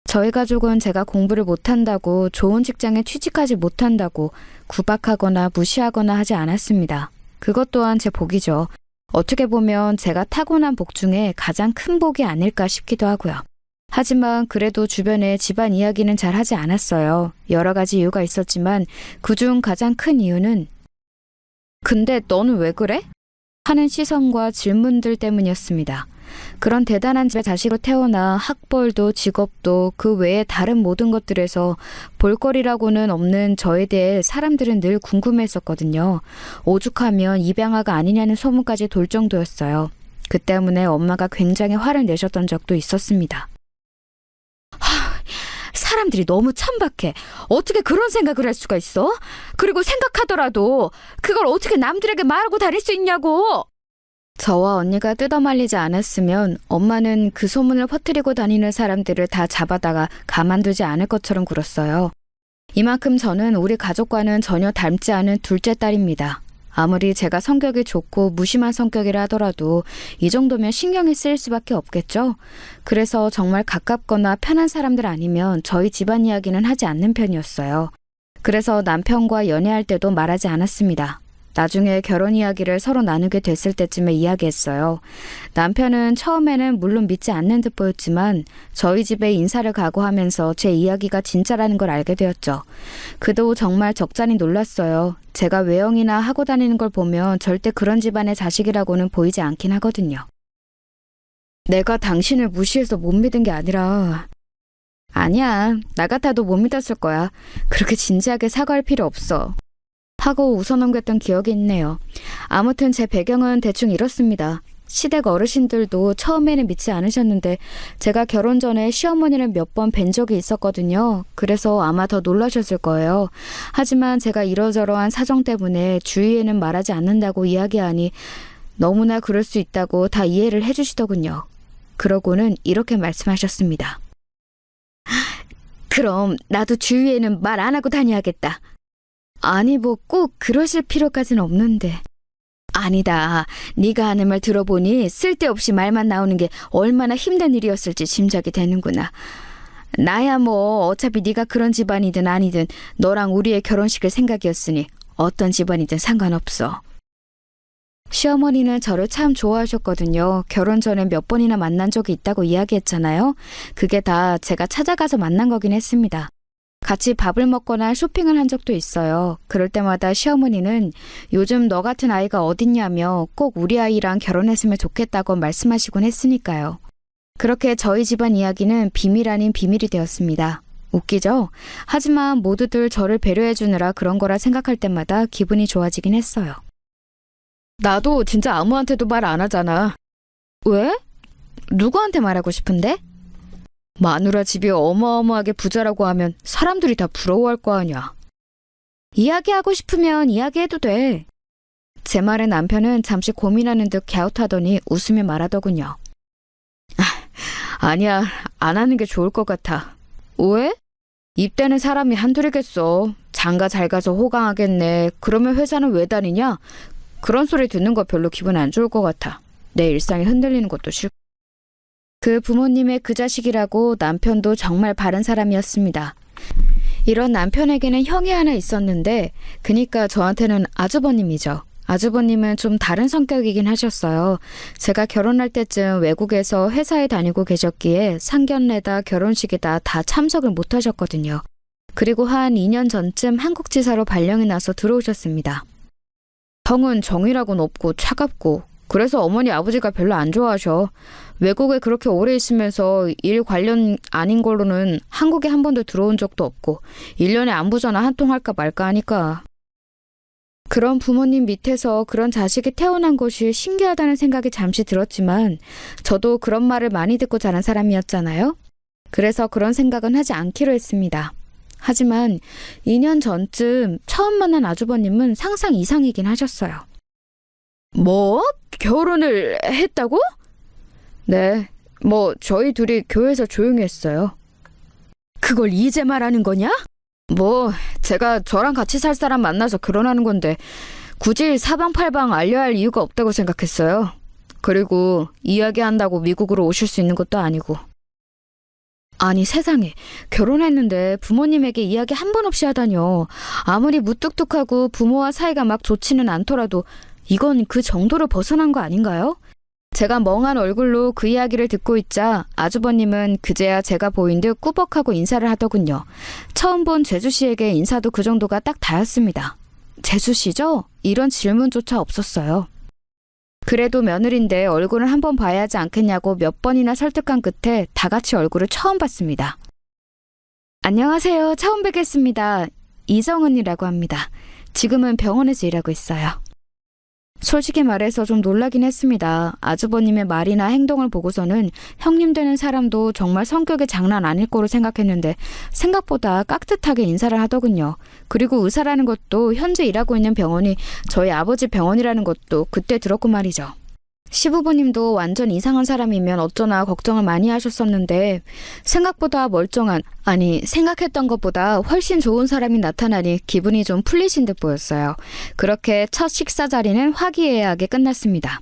저희 가족은 제가 공부를 못한다고 좋은 직장에 취직하지 못한다고 구박하거나 무시하거나 하지 않았습니다. 그것 또한 제 복이죠. 어떻게 보면 제가 타고난 복 중에 가장 큰 복이 아닐까 싶기도 하고요. 하지만 그래도 주변에 집안 이야기는 잘 하지 않았어요. 여러 가지 이유가 있었지만 그중 가장 큰 이유는 근데 너는 왜 그래? 하는 시선과 질문들 때문이었습니다. 그런 대단한 집의 자식으로 태어나 학벌도 직업도 그 외에 다른 모든 것들에서 볼거리라고는 없는 저에 대해 사람들은 늘 궁금해했었거든요. 오죽하면 입양아가 아니냐는 소문까지 돌 정도였어요. 그 때문에 엄마가 굉장히 화를 내셨던 적도 있었습니다. 사람들이 너무 천박해. 어떻게 그런 생각을 할 수가 있어? 그리고 생각하더라도 그걸 어떻게 남들에게 말하고 다닐 수 있냐고! 저와 언니가 뜯어말리지 않았으면 엄마는 그 소문을 퍼뜨리고 다니는 사람들을 다 잡아다가 가만두지 않을 것처럼 굴었어요. 이만큼 저는 우리 가족과는 전혀 닮지 않은 둘째 딸입니다. 아무리 제가 성격이 좋고 무심한 성격이라 하더라도 이 정도면 신경이 쓰일 수밖에 없겠죠. 그래서 정말 가깝거나 편한 사람들 아니면 저희 집안 이야기는 하지 않는 편이었어요. 그래서 남편과 연애할 때도 말하지 않았습니다. 나중에 결혼 이야기를 서로 나누게 됐을 때쯤에 이야기했어요. 남편은 처음에는 물론 믿지 않는 듯 보였지만 저희 집에 인사를 가고 하면서 제 이야기가 진짜라는 걸 알게 되었죠. 그도 정말 적잖이 놀랐어요. 제가 외형이나 하고 다니는 걸 보면 절대 그런 집안의 자식이라고는 보이지 않긴 하거든요. 내가 당신을 무시해서 못 믿은 게 아니라 아니야, 나 같아도 못 믿었을 거야. 그렇게 진지하게 사과할 필요 없어. 하고 웃어넘겼던 기억이 있네요. 아무튼 제 배경은 대충 이렇습니다. 시댁 어르신들도 처음에는 믿지 않으셨는데 제가 결혼 전에 시어머니를 몇 번 뵌 적이 있었거든요. 그래서 아마 더 놀라셨을 거예요. 하지만 제가 이러저러한 사정 때문에 주위에는 말하지 않는다고 이야기하니 너무나 그럴 수 있다고 다 이해를 해주시더군요. 그러고는 이렇게 말씀하셨습니다. 그럼 나도 주위에는 말 안 하고 다녀야겠다. 아니 뭐 꼭 그러실 필요까지는 없는데. 아니다. 네가 하는 말 들어보니 쓸데없이 말만 나오는 게 얼마나 힘든 일이었을지 짐작이 되는구나. 나야 뭐 어차피 네가 그런 집안이든 아니든 너랑 우리의 결혼식을 생각이었으니 어떤 집안이든 상관없어. 시어머니는 저를 참 좋아하셨거든요. 결혼 전에 몇 번이나 만난 적이 있다고 이야기했잖아요. 그게 다 제가 찾아가서 만난 거긴 했습니다. 같이 밥을 먹거나 쇼핑을 한 적도 있어요. 그럴 때마다 시어머니는 요즘 너 같은 아이가 어딨냐며 꼭 우리 아이랑 결혼했으면 좋겠다고 말씀하시곤 했으니까요. 그렇게 저희 집안 이야기는 비밀 아닌 비밀이 되었습니다. 웃기죠? 하지만 모두들 저를 배려해주느라 그런 거라 생각할 때마다 기분이 좋아지긴 했어요. 나도 진짜 아무한테도 말 안 하잖아. 왜? 누구한테 말하고 싶은데? 마누라 집이 어마어마하게 부자라고 하면 사람들이 다 부러워할 거 아니야. 이야기하고 싶으면 이야기해도 돼. 제 말에 남편은 잠시 고민하는 듯 갸웃하더니 웃으며 말하더군요. 아니야, 안 하는 게 좋을 것 같아. 왜? 입대는 사람이 한둘이겠어. 장가 잘 가서 호강하겠네. 그러면 회사는 왜 다니냐? 그런 소리 듣는 거 별로 기분 안 좋을 것 같아. 내 일상이 흔들리는 것도 싫고. 그 부모님의 그 자식이라고 남편도 정말 바른 사람이었습니다. 이런 남편에게는 형이 하나 있었는데 그니까 저한테는 아주버님이죠. 아주버님은 좀 다른 성격이긴 하셨어요. 제가 결혼할 때쯤 외국에서 회사에 다니고 계셨기에 상견례다 결혼식이다 다 참석을 못 하셨거든요. 그리고 한 2년 전쯤 한국지사로 발령이 나서 들어오셨습니다. 형은 정이라고는 없고 차갑고 그래서 어머니 아버지가 별로 안 좋아하셔. 외국에 그렇게 오래 있으면서 일 관련 아닌 걸로는 한국에 한 번도 들어온 적도 없고 1년에 안부 전화 한 통 할까 말까 하니까. 그런 부모님 밑에서 그런 자식이 태어난 것이 신기하다는 생각이 잠시 들었지만 저도 그런 말을 많이 듣고 자란 사람이었잖아요. 그래서 그런 생각은 하지 않기로 했습니다. 하지만 2년 전쯤 처음 만난 아주버님은 상상 이상이긴 하셨어요. 뭐? 결혼을 했다고? 네, 저희 둘이 교회에서 조용히 했어요. 그걸 이제 말하는 거냐? 제가 저랑 같이 살 사람 만나서 결혼하는 건데 굳이 사방팔방 알려야 할 이유가 없다고 생각했어요. 그리고 이야기한다고 미국으로 오실 수 있는 것도 아니고. 아니 세상에, 결혼했는데 부모님에게 이야기 한 번 없이 하다뇨. 아무리 무뚝뚝하고 부모와 사이가 막 좋지는 않더라도 이건 그 정도로 벗어난 거 아닌가요? 제가 멍한 얼굴로 그 이야기를 듣고 있자 아주버님은 그제야 제가 보인 듯 꾸벅하고 인사를 하더군요. 처음 본 재수씨에게 인사도 그 정도가 딱 다였습니다. 재수씨죠? 이런 질문조차 없었어요. 그래도 며느리인데 얼굴을 한번 봐야 하지 않겠냐고 몇 번이나 설득한 끝에 다 같이 얼굴을 처음 봤습니다. 안녕하세요. 처음 뵙겠습니다. 이정은이라고 합니다. 지금은 병원에서 일하고 있어요. 솔직히 말해서 좀 놀라긴 했습니다. 아주버님의 말이나 행동을 보고서는 형님 되는 사람도 정말 성격이 장난 아닐 거로 생각했는데 생각보다 깍듯하게 인사를 하더군요. 그리고 의사라는 것도 현재 일하고 있는 병원이 저희 아버지 병원이라는 것도 그때 들었고 말이죠. 시부모님도 완전 이상한 사람이면 어쩌나 걱정을 많이 하셨었는데 생각보다 멀쩡한, 아니 생각했던 것보다 훨씬 좋은 사람이 나타나니 기분이 좀 풀리신 듯 보였어요. 그렇게 첫 식사 자리는 화기애애하게 끝났습니다.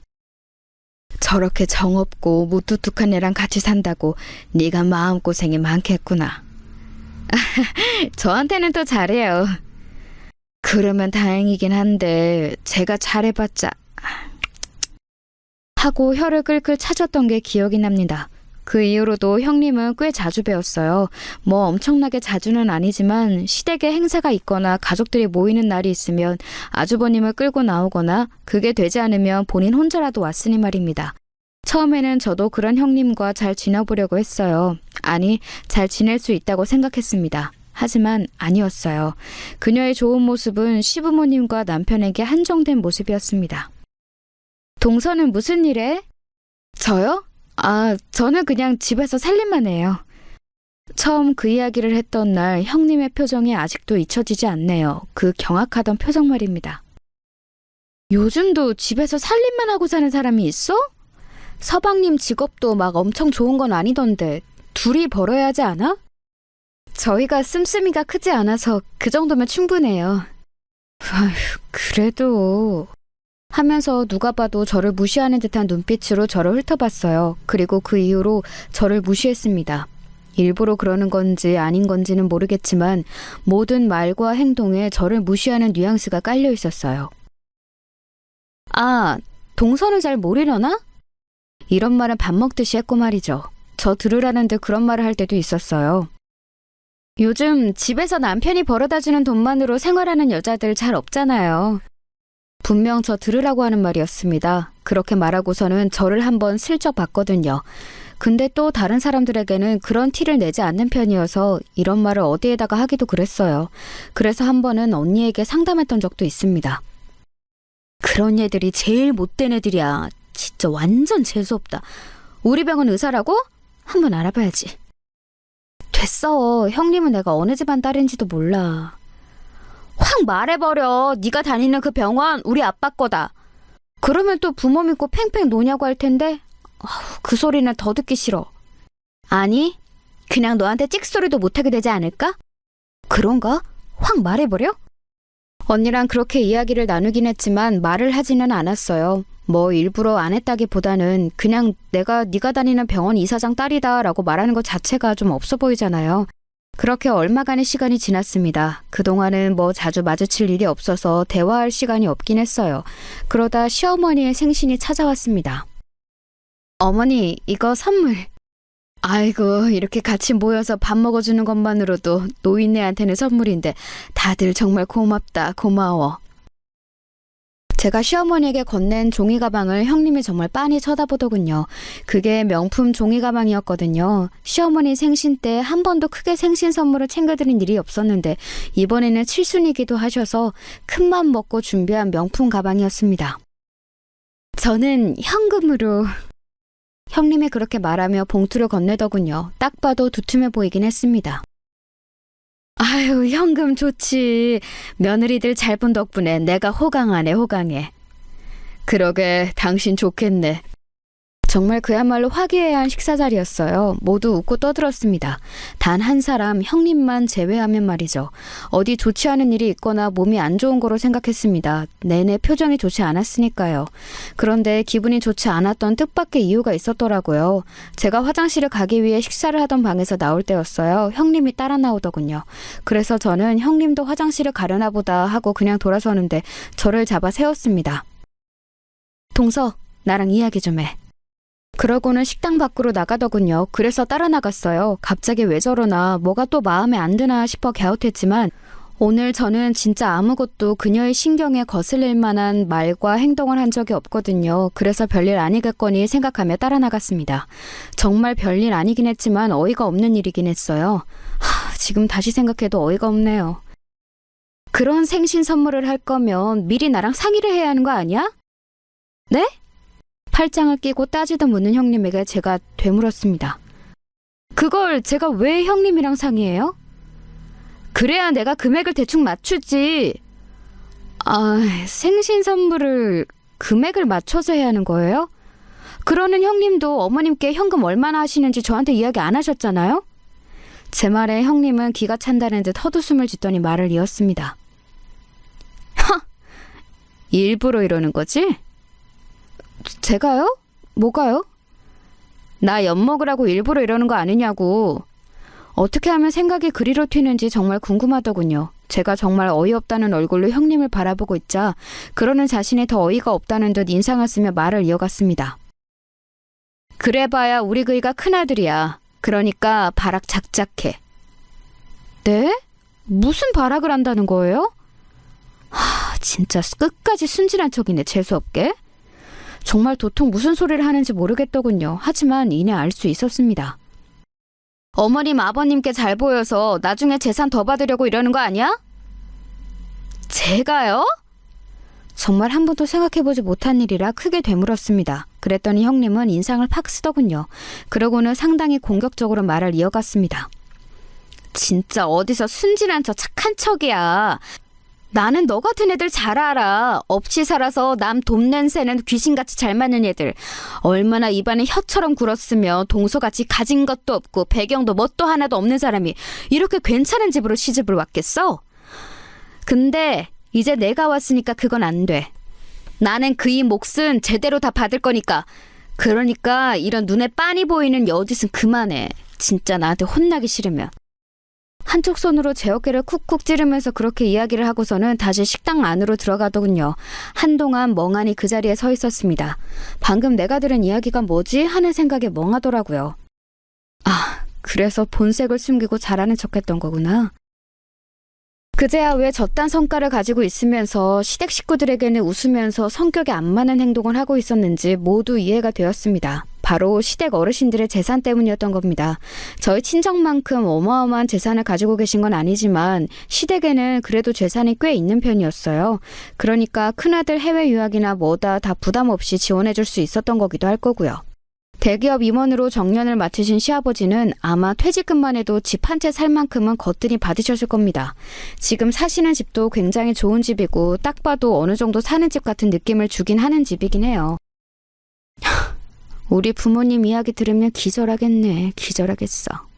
저렇게 정없고 무뚝뚝한 애랑 같이 산다고 네가 마음고생이 많겠구나. 저한테는 또 잘해요. 그러면 다행이긴 한데 제가 잘해봤자 하고 혀를 끌끌 차졌던 게 기억이 납니다. 그 이후로도 형님은 꽤 자주 뵈었어요. 엄청나게 자주는 아니지만 시댁에 행사가 있거나 가족들이 모이는 날이 있으면 아주버님을 끌고 나오거나 그게 되지 않으면 본인 혼자라도 왔으니 말입니다. 처음에는 저도 그런 형님과 잘 지내보려고 했어요. 아니, 잘 지낼 수 있다고 생각했습니다. 하지만 아니었어요. 그녀의 좋은 모습은 시부모님과 남편에게 한정된 모습이었습니다. 동서는 무슨 일해? 저요? 저는 그냥 집에서 살림만 해요. 처음 그 이야기를 했던 날 형님의 표정이 아직도 잊혀지지 않네요. 그 경악하던 표정 말입니다. 요즘도 집에서 살림만 하고 사는 사람이 있어? 서방님 직업도 막 엄청 좋은 건 아니던데 둘이 벌어야 하지 않아? 저희가 씀씀이가 크지 않아서 그 정도면 충분해요. 아휴, 그래도... 하면서 누가 봐도 저를 무시하는 듯한 눈빛으로 저를 훑어봤어요. 그리고 그 이후로 저를 무시했습니다. 일부러 그러는 건지 아닌 건지는 모르겠지만 모든 말과 행동에 저를 무시하는 뉘앙스가 깔려 있었어요. 동서는 잘 모르려나? 이런 말은 밥 먹듯이 했고 말이죠. 저 들으라는 듯 그런 말을 할 때도 있었어요. 요즘 집에서 남편이 벌어다주는 돈만으로 생활하는 여자들 잘 없잖아요. 분명 저 들으라고 하는 말이었습니다. 그렇게 말하고서는 저를 한번 슬쩍 봤거든요. 근데 또 다른 사람들에게는 그런 티를 내지 않는 편이어서 이런 말을 어디에다가 하기도 그랬어요. 그래서 한 번은 언니에게 상담했던 적도 있습니다. 그런 애들이 제일 못된 애들이야. 진짜 완전 재수없다. 우리 병원 의사라고? 한번 알아봐야지. 됐어. 형님은 내가 어느 집안 딸인지도 몰라. 확 말해버려. 네가 다니는 그 병원 우리 아빠 거다. 그러면 또 부모 믿고 팽팽 노냐고 할 텐데 그 소리는 더 듣기 싫어. 아니, 그냥 너한테 찍소리도 못하게 되지 않을까? 그런가? 확 말해버려? 언니랑 그렇게 이야기를 나누긴 했지만 말을 하지는 않았어요. 뭐 일부러 안 했다기보다는 그냥 내가 네가 다니는 병원 이사장 딸이다 라고 말하는 것 자체가 좀 없어 보이잖아요. 그렇게 얼마간의 시간이 지났습니다. 그동안은 뭐 자주 마주칠 일이 없어서 대화할 시간이 없긴 했어요. 그러다 시어머니의 생신이 찾아왔습니다. 어머니, 이거 선물. 아이고, 이렇게 같이 모여서 밥 먹어주는 것만으로도 노인네한테는 선물인데 다들 정말 고맙다, 고마워. 제가 시어머니에게 건넨 종이 가방을 형님이 정말 빤히 쳐다보더군요. 그게 명품 종이 가방이었거든요. 시어머니 생신 때 한 번도 크게 생신 선물을 챙겨드린 일이 없었는데 이번에는 칠순이기도 하셔서 큰맘 먹고 준비한 명품 가방이었습니다. 저는 현금으로... 형님이 그렇게 말하며 봉투를 건네더군요. 딱 봐도 두툼해 보이긴 했습니다. 아유, 현금 좋지. 며느리들 잘 본 덕분에 내가 호강하네, 호강해. 그러게, 당신 좋겠네. 정말 그야말로 화기애애한 식사 자리였어요. 모두 웃고 떠들었습니다. 단 한 사람, 형님만 제외하면 말이죠. 어디 좋지 않은 일이 있거나 몸이 안 좋은 거로 생각했습니다. 내내 표정이 좋지 않았으니까요. 그런데 기분이 좋지 않았던 뜻밖의 이유가 있었더라고요. 제가 화장실을 가기 위해 식사를 하던 방에서 나올 때였어요. 형님이 따라 나오더군요. 그래서 저는 형님도 화장실을 가려나 보다 하고 그냥 돌아서는데 저를 잡아 세웠습니다. 동서, 나랑 이야기 좀 해. 그러고는 식당 밖으로 나가더군요. 그래서 따라 나갔어요. 갑자기 왜 저러나 뭐가 또 마음에 안 드나 싶어 갸웃했지만 오늘 저는 진짜 아무것도 그녀의 신경에 거슬릴 만한 말과 행동을 한 적이 없거든요. 그래서 별일 아니겠거니 생각하며 따라 나갔습니다. 정말 별일 아니긴 했지만 어이가 없는 일이긴 했어요. 지금 다시 생각해도 어이가 없네요. 그런 생신 선물을 할 거면 미리 나랑 상의를 해야 하는 거 아니야? 네? 팔짱을 끼고 따지도 묻는 형님에게 제가 되물었습니다. 그걸 제가 왜 형님이랑 상의해요? 그래야 내가 금액을 대충 맞추지. 생신 선물을 금액을 맞춰서 해야 하는 거예요? 그러는 형님도 어머님께 현금 얼마나 하시는지 저한테 이야기 안 하셨잖아요? 제 말에 형님은 기가 찬다는 듯 헛웃음을 짓더니 말을 이었습니다. 일부러 이러는 거지? 제가요? 뭐가요? 나 엿먹으라고 일부러 이러는 거 아니냐고. 어떻게 하면 생각이 그리로 튀는지 정말 궁금하더군요. 제가 정말 어이없다는 얼굴로 형님을 바라보고 있자 그러는 자신이 더 어이가 없다는 듯 인상을 쓰며 말을 이어갔습니다. 그래봐야 우리 그이가 큰아들이야. 그러니까 발악 작작해. 네? 무슨 발악을 한다는 거예요? 진짜 끝까지 순진한 척이네, 재수없게. 정말 도통 무슨 소리를 하는지 모르겠더군요. 하지만 이내 알 수 있었습니다. 어머님, 아버님께 잘 보여서 나중에 재산 더 받으려고 이러는 거 아니야? 제가요? 정말 한 번도 생각해보지 못한 일이라 크게 되물었습니다. 그랬더니 형님은 인상을 팍 쓰더군요. 그러고는 상당히 공격적으로 말을 이어갔습니다. 진짜 어디서 순진한 척 착한 척이야. 나는 너 같은 애들 잘 알아. 없이 살아서 남 돈 낸 새는 귀신같이 잘 맞는 애들. 얼마나 입안에 혀처럼 굴었으며 동서같이 가진 것도 없고 배경도 뭣도 하나도 없는 사람이 이렇게 괜찮은 집으로 시집을 왔겠어? 근데 이제 내가 왔으니까 그건 안 돼. 나는 그이 몫은 제대로 다 받을 거니까. 그러니까 이런 눈에 빤히 보이는 여짓은 그만해. 진짜 나한테 혼나기 싫으면. 한쪽 손으로 제 어깨를 쿡쿡 찌르면서 그렇게 이야기를 하고서는 다시 식당 안으로 들어가더군요. 한동안 멍하니 그 자리에 서 있었습니다. 방금 내가 들은 이야기가 뭐지? 하는 생각에 멍하더라고요. 아, 그래서 본색을 숨기고 잘하는 척했던 거구나. 그제야 왜 저딴 성과를 가지고 있으면서 시댁 식구들에게는 웃으면서 성격에 안 맞는 행동을 하고 있었는지 모두 이해가 되었습니다. 바로 시댁 어르신들의 재산 때문이었던 겁니다. 저희 친정만큼 어마어마한 재산을 가지고 계신 건 아니지만 시댁에는 그래도 재산이 꽤 있는 편이었어요. 그러니까 큰아들 해외 유학이나 뭐다 다 부담 없이 지원해줄 수 있었던 거기도 할 거고요. 대기업 임원으로 정년을 마치신 시아버지는 아마 퇴직금만 해도 집 한 채 살 만큼은 거뜬히 받으셨을 겁니다. 지금 사시는 집도 굉장히 좋은 집이고 딱 봐도 어느 정도 사는 집 같은 느낌을 주긴 하는 집이긴 해요. 우리 부모님 이야기 들으면 기절하겠네. 기절하겠어.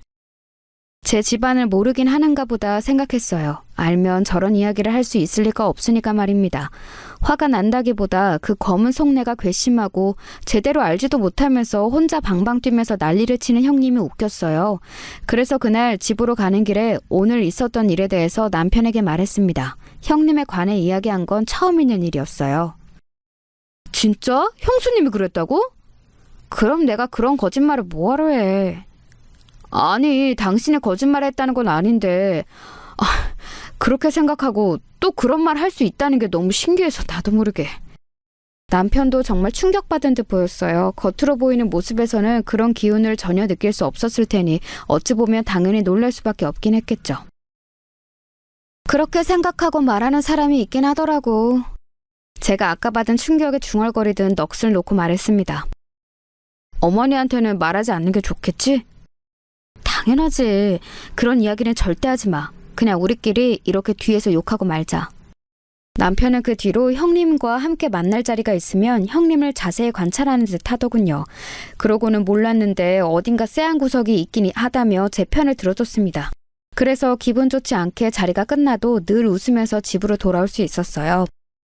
제 집안을 모르긴 하는가 보다 생각했어요. 알면 저런 이야기를 할 수 있을 리가 없으니까 말입니다. 화가 난다기보다 그 검은 속내가 괘씸하고 제대로 알지도 못하면서 혼자 방방 뛰면서 난리를 치는 형님이 웃겼어요. 그래서 그날 집으로 가는 길에 오늘 있었던 일에 대해서 남편에게 말했습니다. 형님에 관해 이야기한 건 처음 있는 일이었어요. 진짜? 형수님이 그랬다고? 그럼 내가 그런 거짓말을 뭐하러 해? 아니, 당신이 거짓말을 했다는 건 아닌데 그렇게 생각하고 또 그런 말 할 수 있다는 게 너무 신기해서 나도 모르게. 남편도 정말 충격받은 듯 보였어요. 겉으로 보이는 모습에서는 그런 기운을 전혀 느낄 수 없었을 테니 어찌 보면 당연히 놀랄 수밖에 없긴 했겠죠. 그렇게 생각하고 말하는 사람이 있긴 하더라고. 제가 아까 받은 충격에 중얼거리듯 넋을 놓고 말했습니다. 어머니한테는 말하지 않는 게 좋겠지? 당연하지. 그런 이야기는 절대 하지 마. 그냥 우리끼리 이렇게 뒤에서 욕하고 말자. 남편은 그 뒤로 형님과 함께 만날 자리가 있으면 형님을 자세히 관찰하는 듯 하더군요. 그러고는 몰랐는데 어딘가 쎄한 구석이 있긴 하다며 제 편을 들어줬습니다. 그래서 기분 좋지 않게 자리가 끝나도 늘 웃으면서 집으로 돌아올 수 있었어요.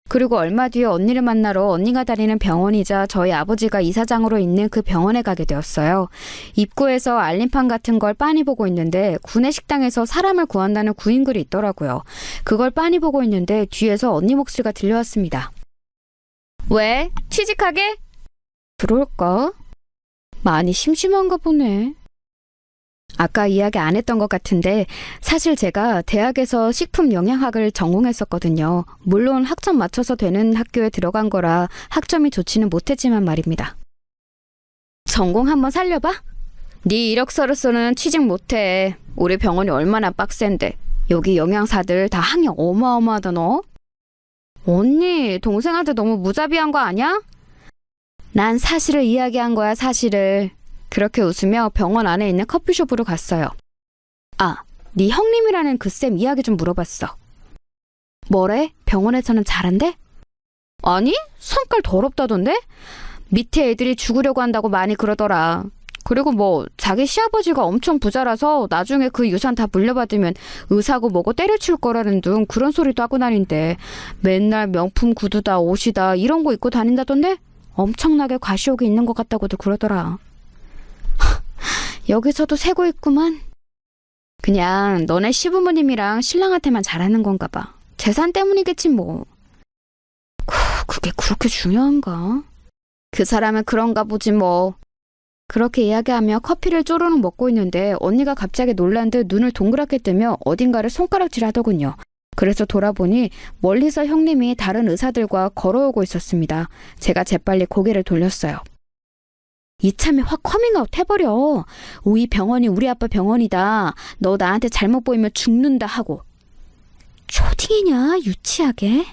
그리고 얼마 뒤에 언니를 만나러 언니가 다니는 병원이자 저희 아버지가 이사장으로 있는 그 병원에 가게 되었어요. 입구에서 알림판 같은 걸 빤히 보고 있는데 구내식당에서 사람을 구한다는 구인글이 있더라고요. 그걸 빤히 보고 있는데 뒤에서 언니 목소리가 들려왔습니다. 왜? 취직하게? 그럴까? 많이 심심한가 보네. 아까 이야기 안 했던 것 같은데 사실 제가 대학에서 식품영양학을 전공했었거든요. 물론 학점 맞춰서 되는 학교에 들어간 거라 학점이 좋지는 못했지만 말입니다. 전공 한번 살려봐? 네 이력서로서는 취직 못해. 우리 병원이 얼마나 빡센데. 여기 영양사들 다 학력 어마어마하다 너. 언니, 동생한테 너무 무자비한 거 아니야? 난 사실을 이야기한 거야, 사실을. 그렇게 웃으며 병원 안에 있는 커피숍으로 갔어요. 아, 네 형님이라는 그 쌤 이야기 좀 물어봤어. 뭐래? 병원에서는 잘한대? 아니, 성깔 더럽다던데? 밑에 애들이 죽으려고 한다고 많이 그러더라. 그리고 뭐 자기 시아버지가 엄청 부자라서 나중에 그 유산 다 물려받으면 의사고 뭐고 때려칠 거라는 둥 그런 소리도 하고 다닌대. 맨날 명품 구두다 옷이다 이런 거 입고 다닌다던데? 엄청나게 과시욕이 있는 것 같다고도 그러더라. 여기서도 세고 있구만. 그냥 너네 시부모님이랑 신랑한테만 잘하는 건가 봐. 재산 때문이겠지 뭐. 그게 그렇게 중요한가? 그 사람은 그런가 보지 뭐. 그렇게 이야기하며 커피를 쪼르륵 먹고 있는데 언니가 갑자기 놀란 듯 눈을 동그랗게 뜨며 어딘가를 손가락질하더군요. 그래서 돌아보니 멀리서 형님이 다른 의사들과 걸어오고 있었습니다. 제가 재빨리 고개를 돌렸어요. 이참에 확 커밍아웃 해버려. 우리 병원이 우리 아빠 병원이다. 너 나한테 잘못 보이면 죽는다 하고. 초딩이냐? 유치하게?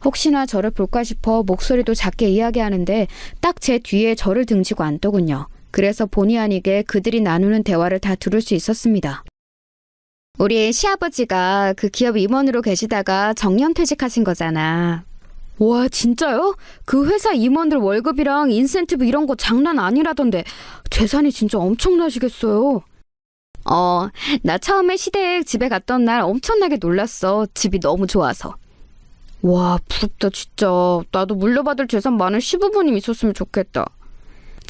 혹시나 저를 볼까 싶어 목소리도 작게 이야기하는데 딱 제 뒤에 저를 등지고 앉더군요. 그래서 본의 아니게 그들이 나누는 대화를 다 들을 수 있었습니다. 우리 시아버지가 그 기업 임원으로 계시다가 정년퇴직하신 거잖아. 와, 진짜요? 그 회사 임원들 월급이랑 인센티브 이런 거 장난 아니라던데 재산이 진짜 엄청나시겠어요. 나 처음에 시댁 집에 갔던 날 엄청나게 놀랐어. 집이 너무 좋아서. 와, 부럽다 진짜. 나도 물려받을 재산 많은 시부모님 있었으면 좋겠다.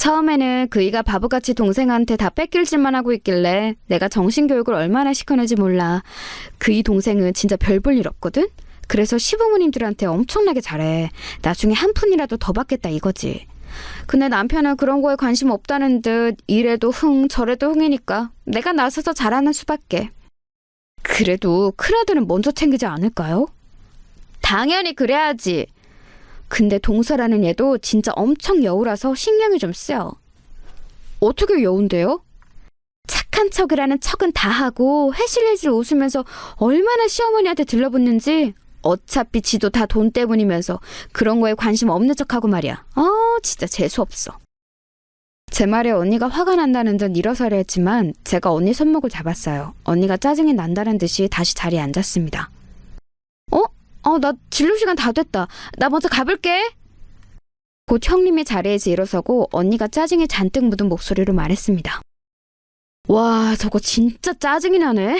처음에는 그이가 바보같이 동생한테 다 뺏길 짓만 하고 있길래 내가 정신교육을 얼마나 시켰는지 몰라. 그이 동생은 진짜 별 볼 일 없거든? 그래서 시부모님들한테 엄청나게 잘해. 나중에 한 푼이라도 더 받겠다 이거지. 근데 남편은 그런 거에 관심 없다는 듯 이래도 흥 저래도 흥이니까 내가 나서서 잘하는 수밖에. 그래도 큰아들은 먼저 챙기지 않을까요? 당연히 그래야지. 근데 동서라는 얘도 진짜 엄청 여우라서 신경이 좀 쓰여. 어떻게 여운데요? 착한 척이라는 척은 다 하고 해실해실 웃으면서 얼마나 시어머니한테 들러붙는지. 어차피 지도 다 돈 때문이면서 그런 거에 관심 없는 척하고 말이야. 진짜 재수없어. 제 말에 언니가 화가 난다는 듯 일어서려 했지만 제가 언니 손목을 잡았어요. 언니가 짜증이 난다는 듯이 다시 자리에 앉았습니다. 나 진료 시간 다 됐다. 나 먼저 가볼게. 곧 형님이 자리에서 일어서고 언니가 짜증이 잔뜩 묻은 목소리로 말했습니다. 와, 저거 진짜 짜증이 나네.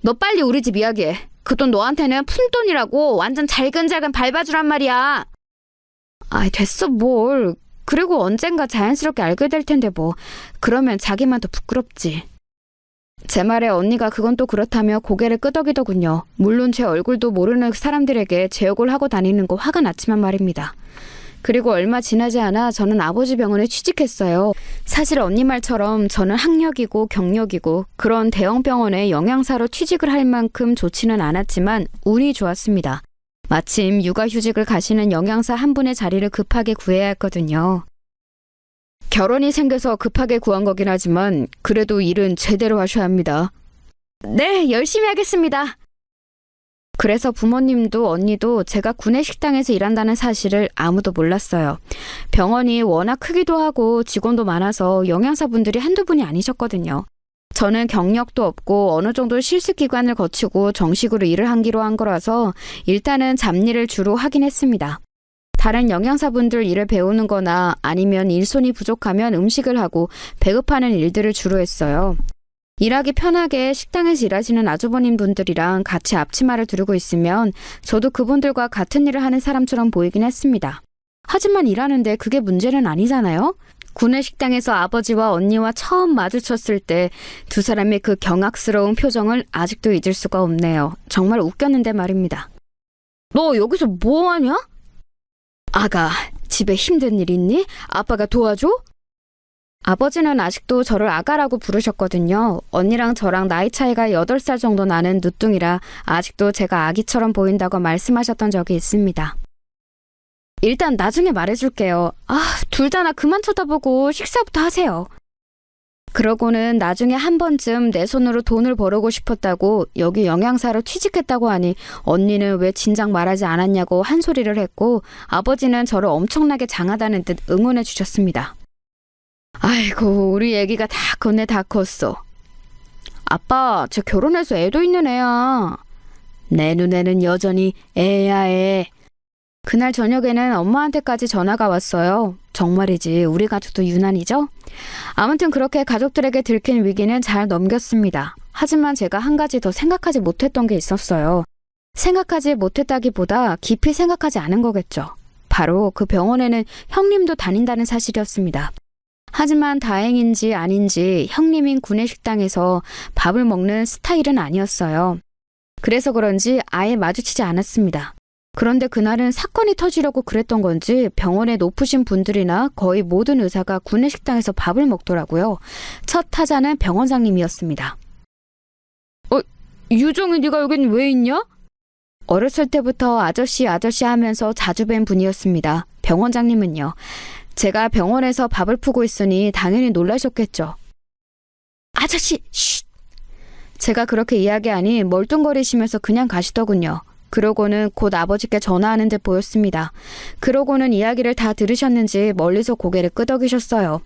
너 빨리 우리 집 이야기해. 그 돈 너한테는 푼돈이라고 완전 잘근잘근 밟아주란 말이야. 됐어 뭘. 그리고 언젠가 자연스럽게 알게 될 텐데 뭐. 그러면 자기만 더 부끄럽지. 제 말에 언니가 그건 또 그렇다며 고개를 끄덕이더군요. 물론 제 얼굴도 모르는 사람들에게 제 욕을 하고 다니는 거 화가 났지만 말입니다. 그리고 얼마 지나지 않아 저는 아버지 병원에 취직했어요. 사실 언니 말처럼 저는 학력이고 경력이고 그런 대형 병원에 영양사로 취직을 할 만큼 좋지는 않았지만 운이 좋았습니다. 마침 육아휴직을 가시는 영양사 한 분의 자리를 급하게 구해야 했거든요. 결혼이 생겨서 급하게 구한 거긴 하지만 그래도 일은 제대로 하셔야 합니다. 네, 열심히 하겠습니다. 그래서 부모님도 언니도 제가 구내식당에서 일한다는 사실을 아무도 몰랐어요. 병원이 워낙 크기도 하고 직원도 많아서 영양사분들이 한두 분이 아니셨거든요. 저는 경력도 없고 어느 정도 실습기간을 거치고 정식으로 일을 하기로 한 거라서 일단은 잡일을 주로 하긴 했습니다. 다른 영양사분들 일을 배우는 거나 아니면 일손이 부족하면 음식을 하고 배급하는 일들을 주로 했어요. 일하기 편하게 식당에서 일하시는 아주버님 분들이랑 같이 앞치마를 두르고 있으면 저도 그분들과 같은 일을 하는 사람처럼 보이긴 했습니다. 하지만 일하는데 그게 문제는 아니잖아요? 구내식당에서 아버지와 언니와 처음 마주쳤을 때 두 사람의 그 경악스러운 표정을 아직도 잊을 수가 없네요. 정말 웃겼는데 말입니다. 너 여기서 뭐하냐? 아가, 집에 힘든 일 있니? 아빠가 도와줘? 아버지는 아직도 저를 아가라고 부르셨거든요. 언니랑 저랑 나이 차이가 8살 정도 나는 늦둥이라 아직도 제가 아기처럼 보인다고 말씀하셨던 적이 있습니다. 일단 나중에 말해줄게요. 둘 다 나 그만 쳐다보고 식사부터 하세요. 그러고는 나중에 한 번쯤 내 손으로 돈을 벌어오고 싶었다고 여기 영양사로 취직했다고 하니 언니는 왜 진작 말하지 않았냐고 한 소리를 했고 아버지는 저를 엄청나게 장하다는 듯 응원해 주셨습니다. 아이고, 우리 애기가 다 컸네, 다 컸어. 아빠, 저 결혼해서 애도 있는 애야. 내 눈에는 여전히 애야, 애. 그날 저녁에는 엄마한테까지 전화가 왔어요. 정말이지 우리 가족도 유난이죠? 아무튼 그렇게 가족들에게 들킨 위기는 잘 넘겼습니다. 하지만 제가 한 가지 더 생각하지 못했던 게 있었어요. 생각하지 못했다기보다 깊이 생각하지 않은 거겠죠. 바로 그 병원에는 형님도 다닌다는 사실이었습니다. 하지만 다행인지 아닌지 형님인 구내식당에서 밥을 먹는 스타일은 아니었어요. 그래서 그런지 아예 마주치지 않았습니다. 그런데 그날은 사건이 터지려고 그랬던 건지 병원의 높으신 분들이나 거의 모든 의사가 구내식당에서 밥을 먹더라고요. 첫 타자는 병원장님이었습니다. 유정이 네가 여긴 왜 있냐? 어렸을 때부터 아저씨 하면서 자주 뵌 분이었습니다. 병원장님은요. 제가 병원에서 밥을 푸고 있으니 당연히 놀라셨겠죠. 아저씨, 쉿! 제가 그렇게 이야기하니 멀뚱거리시면서 그냥 가시더군요. 그러고는 곧 아버지께 전화하는 듯 보였습니다. 그러고는 이야기를 다 들으셨는지 멀리서 고개를 끄덕이셨어요.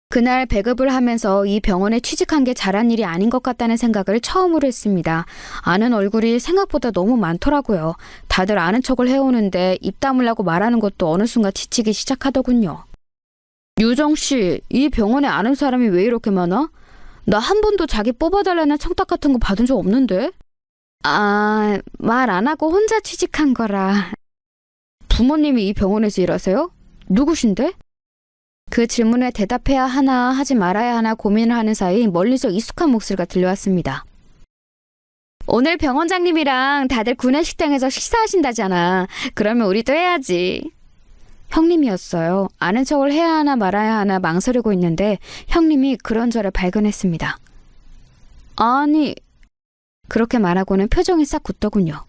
그날 배급을 하면서 이 병원에 취직한 게 잘한 일이 아닌 것 같다는 생각을 처음으로 했습니다. 아는 얼굴이 생각보다 너무 많더라고요. 다들 아는 척을 해오는데 입 다물라고 말하는 것도 어느 순간 지치기 시작하더군요. 유정씨, 이 병원에 아는 사람이 왜 이렇게 많아? 나 한 번도 자기 뽑아달라는 청탁 같은 거 받은 적 없는데? 말 안 하고 혼자 취직한 거라. 부모님이 이 병원에서 일하세요? 누구신데? 그 질문에 대답해야 하나 하지 말아야 하나 고민을 하는 사이 멀리서 익숙한 목소리가 들려왔습니다. 오늘 병원장님이랑 다들 구내식당에서 식사하신다잖아. 그러면 우리도 해야지. 형님이었어요. 아는 척을 해야 하나 말아야 하나 망설이고 있는데 형님이 그런 저를 발견했습니다. 아니, 그렇게 말하고는 표정이 싹 굳더군요.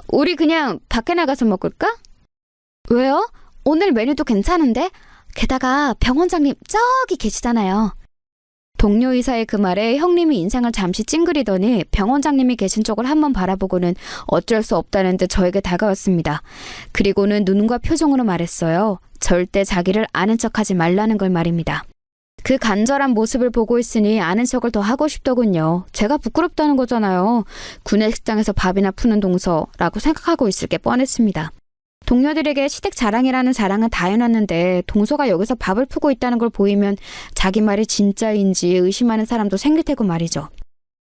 우리 그냥 밖에 나가서 먹을까? 왜요? 오늘 메뉴도 괜찮은데? 게다가 병원장님 저기 계시잖아요. 동료 의사의 그 말에 형님이 인상을 잠시 찡그리더니 병원장님이 계신 쪽을 한번 바라보고는 어쩔 수 없다는 듯 저에게 다가왔습니다. 그리고는 눈과 표정으로 말했어요. 절대 자기를 아는 척하지 말라는 걸 말입니다. 그 간절한 모습을 보고 있으니 아는 척을 더 하고 싶더군요. 제가 부끄럽다는 거잖아요. 구내식당에서 밥이나 푸는 동서라고 생각하고 있을 게 뻔했습니다. 동료들에게 시댁 자랑이라는 자랑은 다 해놨는데 동서가 여기서 밥을 푸고 있다는 걸 보이면 자기 말이 진짜인지 의심하는 사람도 생길 테고 말이죠.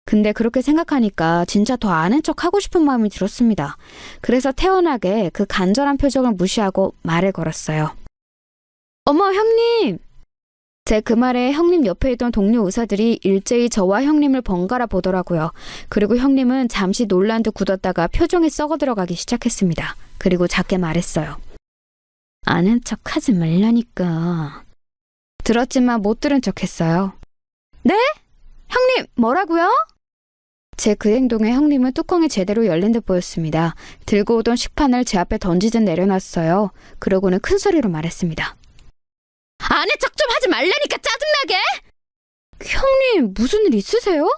근데 그렇게 생각하니까 진짜 더 아는 척 하고 싶은 마음이 들었습니다. 그래서 태연하게 그 간절한 표정을 무시하고 말을 걸었어요. 어머, 형님! 제 그 말에 형님 옆에 있던 동료 의사들이 일제히 저와 형님을 번갈아 보더라고요. 그리고 형님은 잠시 놀란 듯 굳었다가 표정이 썩어 들어가기 시작했습니다. 그리고 작게 말했어요. 아는 척 하지 말라니까. 들었지만 못 들은 척 했어요. 네? 형님, 뭐라고요? 제 그 행동에 형님은 뚜껑이 제대로 열린 듯 보였습니다. 들고 오던 식판을 제 앞에 던지듯 내려놨어요. 그러고는 큰 소리로 말했습니다. 아는 척 좀 하지 말라니까, 짜증나게! 형님, 무슨 일 있으세요?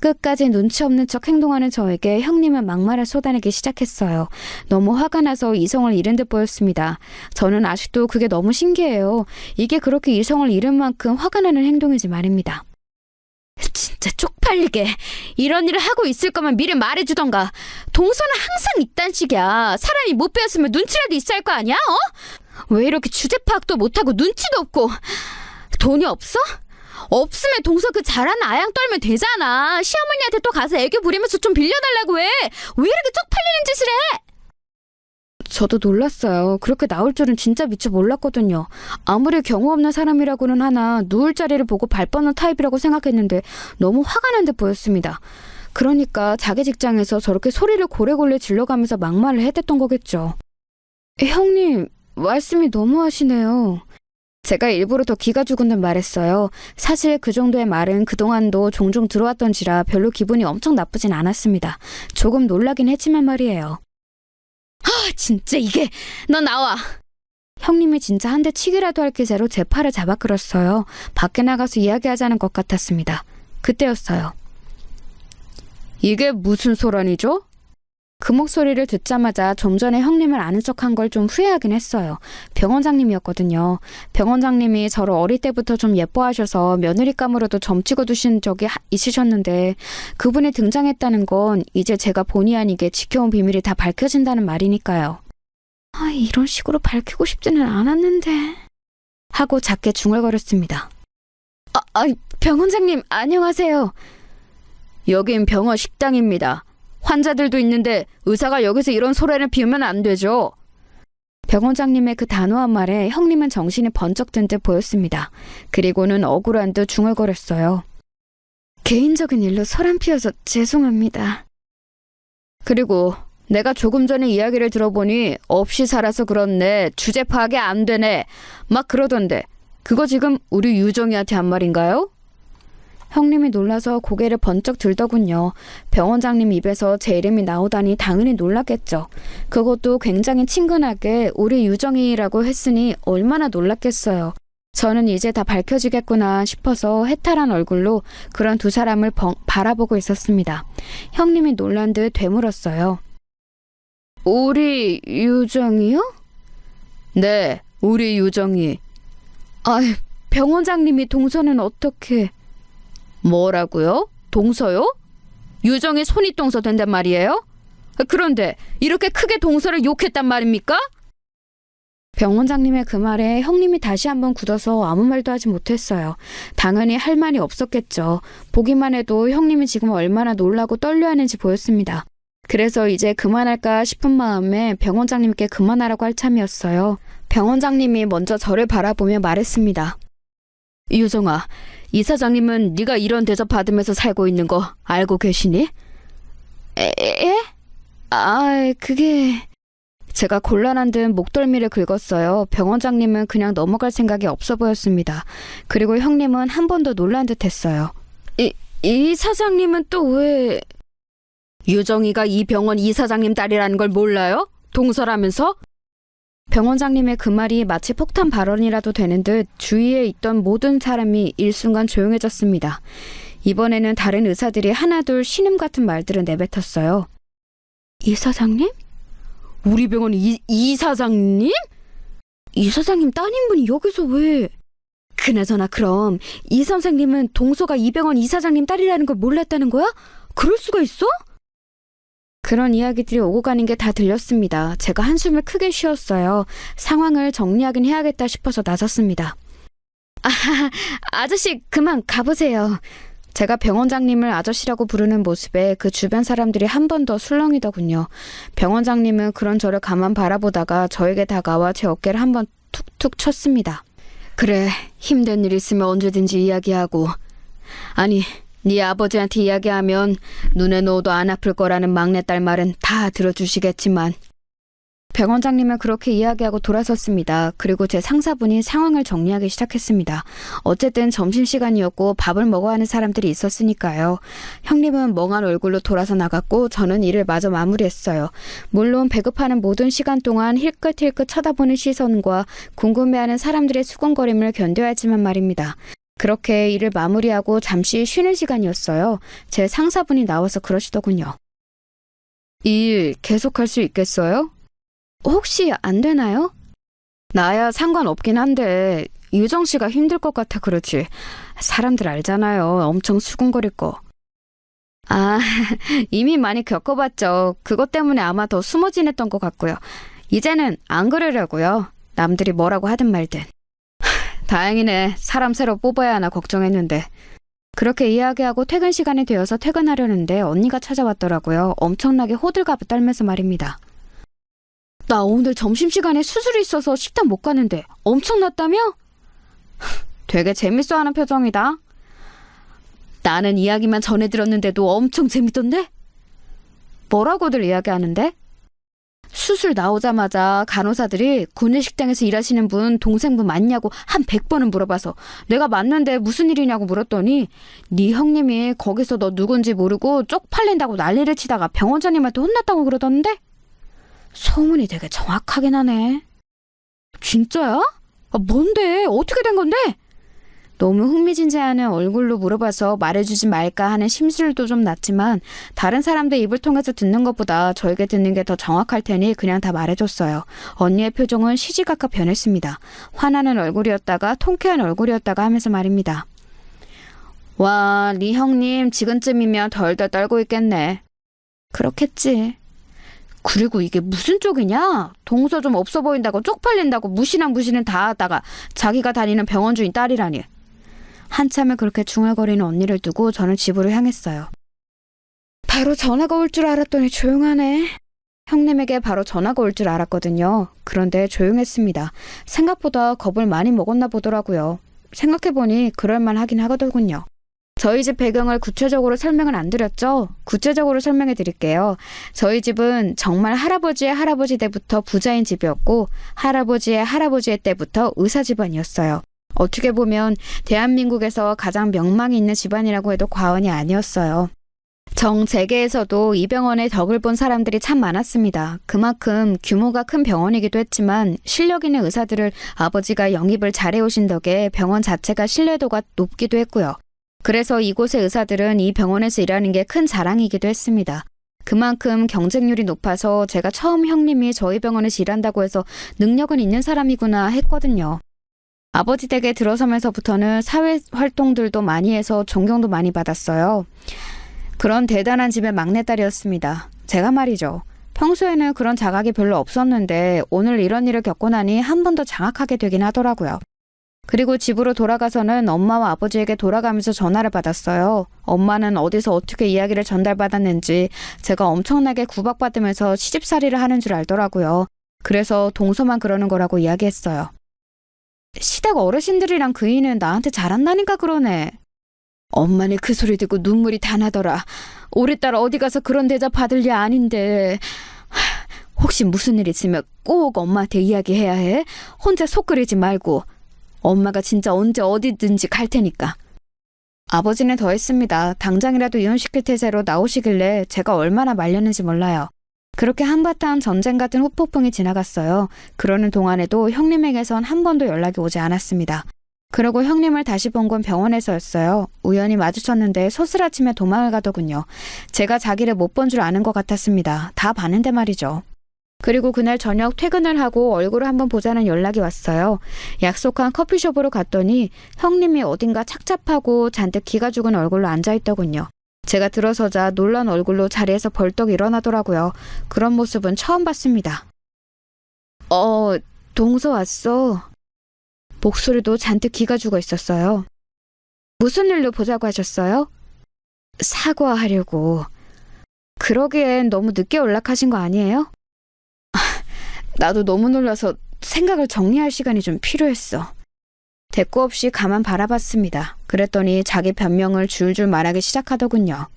끝까지 눈치 없는 척 행동하는 저에게 형님은 막말을 쏟아내기 시작했어요. 너무 화가 나서 이성을 잃은 듯 보였습니다. 저는 아직도 그게 너무 신기해요. 이게 그렇게 이성을 잃은 만큼 화가 나는 행동이지 말입니다. 진짜 쪽팔리게. 이런 일을 하고 있을 거면 미리 말해주던가. 동서는 항상 이딴 식이야. 사람이 못 배웠으면 눈치라도 있어야 할 거 아니야? 왜 이렇게 주제 파악도 못하고 눈치도 없고. 돈이 없어? 없으면 동서 그 잘하는 아양 떨면 되잖아. 시어머니한테 또 가서 애교 부리면서 좀 빌려달라고 해. 왜 이렇게 쪽팔리는 짓을 해? 저도 놀랐어요. 그렇게 나올 줄은 진짜 미처 몰랐거든요. 아무리 경우 없는 사람이라고는 하나 누울 자리를 보고 발 뻗는 타입이라고 생각했는데 너무 화가 난 듯 보였습니다. 그러니까 자기 직장에서 저렇게 소리를 고래고래 질러가면서 막말을 해댔던 거겠죠. 형님, 말씀이 너무하시네요. 제가 일부러 더 기가 죽은 듯 말했어요. 사실 그 정도의 말은 그동안도 종종 들어왔던지라 별로 기분이 엄청 나쁘진 않았습니다. 조금 놀라긴 했지만 말이에요. 진짜 이게, 너 나와! 형님이 진짜 한 대 치기라도 할 기세로 제 팔을 잡아 끌었어요. 밖에 나가서 이야기하자는 것 같았습니다. 그때였어요. 이게 무슨 소란이죠? 그 목소리를 듣자마자 좀 전에 형님을 아는 척한 걸 좀 후회하긴 했어요. 병원장님이었거든요. 병원장님이 저를 어릴 때부터 좀 예뻐하셔서 며느리감으로도 점치고 두신 적이 있으셨는데 그분이 등장했다는 건 이제 제가 본의 아니게 지켜온 비밀이 다 밝혀진다는 말이니까요. 이런 식으로 밝히고 싶지는 않았는데 하고 작게 중얼거렸습니다. 병원장님 안녕하세요. 여긴 병원 식당입니다. 환자들도 있는데 의사가 여기서 이런 소란을 피우면 안 되죠. 병원장님의 그 단호한 말에 형님은 정신이 번쩍 든 듯 보였습니다. 그리고는 억울한 듯 중얼거렸어요. 개인적인 일로 소란 피워서 죄송합니다. 그리고 내가 조금 전에 이야기를 들어보니 없이 살아서 그렇네, 주제 파악이 안 되네 막 그러던데 그거 지금 우리 유정이한테 한 말인가요? 형님이 놀라서 고개를 번쩍 들더군요. 병원장님 입에서 제 이름이 나오다니 당연히 놀랐겠죠. 그것도 굉장히 친근하게 우리 유정이라고 했으니 얼마나 놀랐겠어요. 저는 이제 다 밝혀지겠구나 싶어서 해탈한 얼굴로 그런 두 사람을 바라보고 있었습니다. 형님이 놀란 듯 되물었어요. 우리 유정이요? 네, 우리 유정이. 병원장님이 동서는 어떻게... 뭐라고요? 동서요? 유정이 손윗동서 된단 말이에요? 그런데 이렇게 크게 동서를 욕했단 말입니까? 병원장님의 그 말에 형님이 다시 한번 굳어서 아무 말도 하지 못했어요. 당연히 할 말이 없었겠죠. 보기만 해도 형님이 지금 얼마나 놀라고 떨려하는지 보였습니다. 그래서 이제 그만할까 싶은 마음에 병원장님께 그만하라고 할 참이었어요. 병원장님이 먼저 저를 바라보며 말했습니다. 유정아, 이 사장님은 네가 이런 대접 받으면서 살고 있는 거 알고 계시니? 에? 그게... 제가 곤란한 듯 목덜미를 긁었어요. 병원장님은 그냥 넘어갈 생각이 없어 보였습니다. 그리고 형님은 한 번 더 놀란 듯 했어요. 이 사장님은 또 왜... 유정이가 이 병원 이사장님 딸이라는 걸 몰라요? 동서라면서? 병원장님의 그 말이 마치 폭탄 발언이라도 되는 듯 주위에 있던 모든 사람이 일순간 조용해졌습니다. 이번에는 다른 의사들이 하나둘 신음 같은 말들을 내뱉었어요. 이사장님? 우리 병원 이사장님? 이사장님 따님분이 여기서 왜... 그나저나 그럼 이 선생님은 동서가 이 병원 이사장님 딸이라는 걸 몰랐다는 거야? 그럴 수가 있어? 그런 이야기들이 오고 가는 게 다 들렸습니다. 제가 한숨을 크게 쉬었어요. 상황을 정리하긴 해야겠다 싶어서 나섰습니다. 아저씨 그만 가보세요. 제가 병원장님을 아저씨라고 부르는 모습에 그 주변 사람들이 한 번 더 술렁이더군요. 병원장님은 그런 저를 가만 바라보다가 저에게 다가와 제 어깨를 한 번 툭툭 쳤습니다. 그래, 힘든 일 있으면 언제든지 이야기하고. 아니, 네 아버지한테 이야기하면 눈에 넣어도 안 아플 거라는 막내딸 말은 다 들어주시겠지만. 병원장님은 그렇게 이야기하고 돌아섰습니다. 그리고 제 상사분이 상황을 정리하기 시작했습니다. 어쨌든 점심시간이었고 밥을 먹어야 하는 사람들이 있었으니까요. 형님은 멍한 얼굴로 돌아서 나갔고 저는 일을 마저 마무리했어요. 물론 배급하는 모든 시간 동안 힐끗힐끗 쳐다보는 시선과 궁금해하는 사람들의 수군거림을 견뎌야 했지만 말입니다. 그렇게 일을 마무리하고 잠시 쉬는 시간이었어요. 제 상사분이 나와서 그러시더군요. 이 일 계속할 수 있겠어요? 혹시 안 되나요? 나야 상관없긴 한데 유정 씨가 힘들 것 같아 그러지. 사람들 알잖아요. 엄청 수군거릴 거. 이미 많이 겪어봤죠. 그것 때문에 아마 더 숨어 지냈던 것 같고요. 이제는 안 그러려고요. 남들이 뭐라고 하든 말든. 다행이네. 사람 새로 뽑아야 하나 걱정했는데. 그렇게 이야기하고 퇴근 시간이 되어서 퇴근하려는데 언니가 찾아왔더라고요. 엄청나게 호들갑을 떨면서 말입니다. 나 오늘 점심시간에 수술이 있어서 식당 못 가는데 엄청났다며? 되게 재밌어하는 표정이다. 나는 이야기만 전해 들었는데도 엄청 재밌던데? 뭐라고들 이야기하는데? 수술 나오자마자 간호사들이 구내식당에서 일하시는 분 동생분 맞냐고 한 100번은 물어봐서 내가 맞는데 무슨 일이냐고 물었더니 네 형님이 거기서 너 누군지 모르고 쪽팔린다고 난리를 치다가 병원장님한테 혼났다고 그러던데? 소문이 되게 정확하긴 하네. 진짜야? 뭔데? 어떻게 된 건데? 너무 흥미진진하는 얼굴로 물어봐서 말해주지 말까 하는 심술도 좀 났지만 다른 사람들 입을 통해서 듣는 것보다 저에게 듣는 게 더 정확할 테니 그냥 다 말해줬어요. 언니의 표정은 시시각각 변했습니다. 화나는 얼굴이었다가 통쾌한 얼굴이었다가 하면서 말입니다. 와, 네 형님 지금쯤이면 덜덜 떨고 있겠네. 그렇겠지. 그리고 이게 무슨 쪽이냐? 동서 좀 없어 보인다고 쪽팔린다고 무시는 다 하다가 자기가 다니는 병원 주인 딸이라니. 한참을 그렇게 중얼거리는 언니를 두고 저는 집으로 향했어요. 바로 전화가 올 줄 알았더니 조용하네. 형님에게 바로 전화가 올 줄 알았거든요. 그런데 조용했습니다. 생각보다 겁을 많이 먹었나 보더라고요. 생각해보니 그럴만하긴 하거든요. 저희 집 배경을 구체적으로 설명은 안 드렸죠? 구체적으로 설명해 드릴게요. 저희 집은 정말 할아버지의 할아버지 때부터 부자인 집이었고 할아버지의 할아버지의 때부터 의사 집안이었어요. 어떻게 보면 대한민국에서 가장 명망이 있는 집안이라고 해도 과언이 아니었어요. 정재계에서도 이 병원의 덕을 본 사람들이 참 많았습니다. 그만큼 규모가 큰 병원이기도 했지만 실력 있는 의사들을 아버지가 영입을 잘해오신 덕에 병원 자체가 신뢰도가 높기도 했고요. 그래서 이곳의 의사들은 이 병원에서 일하는 게 큰 자랑이기도 했습니다. 그만큼 경쟁률이 높아서 제가 처음 형님이 저희 병원에서 일한다고 해서 능력은 있는 사람이구나 했거든요. 아버지 댁에 들어서면서부터는 사회활동들도 많이 해서 존경도 많이 받았어요. 그런 대단한 집의 막내딸이었습니다. 제가 말이죠. 평소에는 그런 자각이 별로 없었는데 오늘 이런 일을 겪고 나니 한 번 더 장악하게 되긴 하더라고요. 그리고 집으로 돌아가서는 엄마와 아버지에게 돌아가면서 전화를 받았어요. 엄마는 어디서 어떻게 이야기를 전달받았는지 제가 엄청나게 구박받으면서 시집살이를 하는 줄 알더라고요. 그래서 동서만 그러는 거라고 이야기했어요. 시댁 어르신들이랑 그 이는 나한테 잘한다니까 그러네. 엄마는 그 소리 듣고 눈물이 다 나더라. 우리 딸 어디 가서 그런 대접 받을 일 아닌데. 혹시 무슨 일 있으면 꼭 엄마한테 이야기해야 해. 혼자 속 끓이지 말고. 엄마가 진짜 언제 어디든지 갈 테니까. 아버지는 더 했습니다. 당장이라도 이혼시킬 태세로 나오시길래 제가 얼마나 말렸는지 몰라요. 그렇게 한바탕 전쟁 같은 후폭풍이 지나갔어요. 그러는 동안에도 형님에게선 한 번도 연락이 오지 않았습니다. 그러고 형님을 다시 본 건 병원에서였어요. 우연히 마주쳤는데 소스라치며 도망을 가더군요. 제가 자기를 못 본 줄 아는 것 같았습니다. 다 봤는데 말이죠. 그리고 그날 저녁 퇴근을 하고 얼굴을 한번 보자는 연락이 왔어요. 약속한 커피숍으로 갔더니 형님이 어딘가 착잡하고 잔뜩 기가 죽은 얼굴로 앉아있더군요. 제가 들어서자 놀란 얼굴로 자리에서 벌떡 일어나더라고요. 그런 모습은 처음 봤습니다. 동서 왔어. 목소리도 잔뜩 기가 죽어 있었어요. 무슨 일로 보자고 하셨어요? 사과하려고. 그러기엔 너무 늦게 연락하신 거 아니에요? 나도 너무 놀라서 생각을 정리할 시간이 좀 필요했어. 대꾸 없이 가만 바라봤습니다. 그랬더니 자기 변명을 줄줄 말하기 시작하더군요.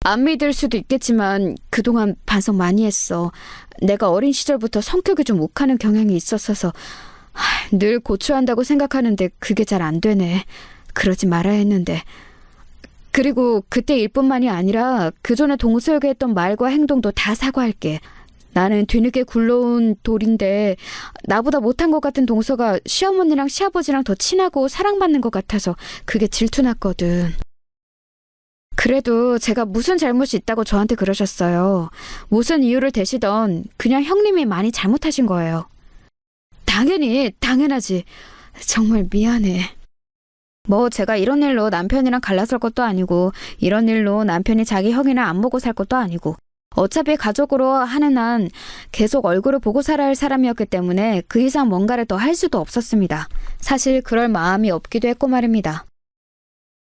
안 믿을 수도 있겠지만 그동안 반성 많이 했어. 내가 어린 시절부터 성격이 좀 욱하는 경향이 있었어서 늘 고쳐야 한다고 생각하는데 그게 잘 안 되네. 그러지 말아야 했는데. 그리고 그때 일뿐만이 아니라 그전에 동서에게 했던 말과 행동도 다 사과할게. 나는 뒤늦게 굴러온 돌인데 나보다 못한 것 같은 동서가 시어머니랑 시아버지랑 더 친하고 사랑받는 것 같아서 그게 질투났거든. 그래도 제가 무슨 잘못이 있다고 저한테 그러셨어요. 무슨 이유를 대시던 그냥 형님이 많이 잘못하신 거예요. 당연하지. 정말 미안해. 뭐 제가 이런 일로 남편이랑 갈라설 것도 아니고 이런 일로 남편이 자기 형이나 안 보고 살 것도 아니고 어차피 가족으로 하는 한 계속 얼굴을 보고 살아야 할 사람이었기 때문에 그 이상 뭔가를 더 할 수도 없었습니다. 사실 그럴 마음이 없기도 했고 말입니다.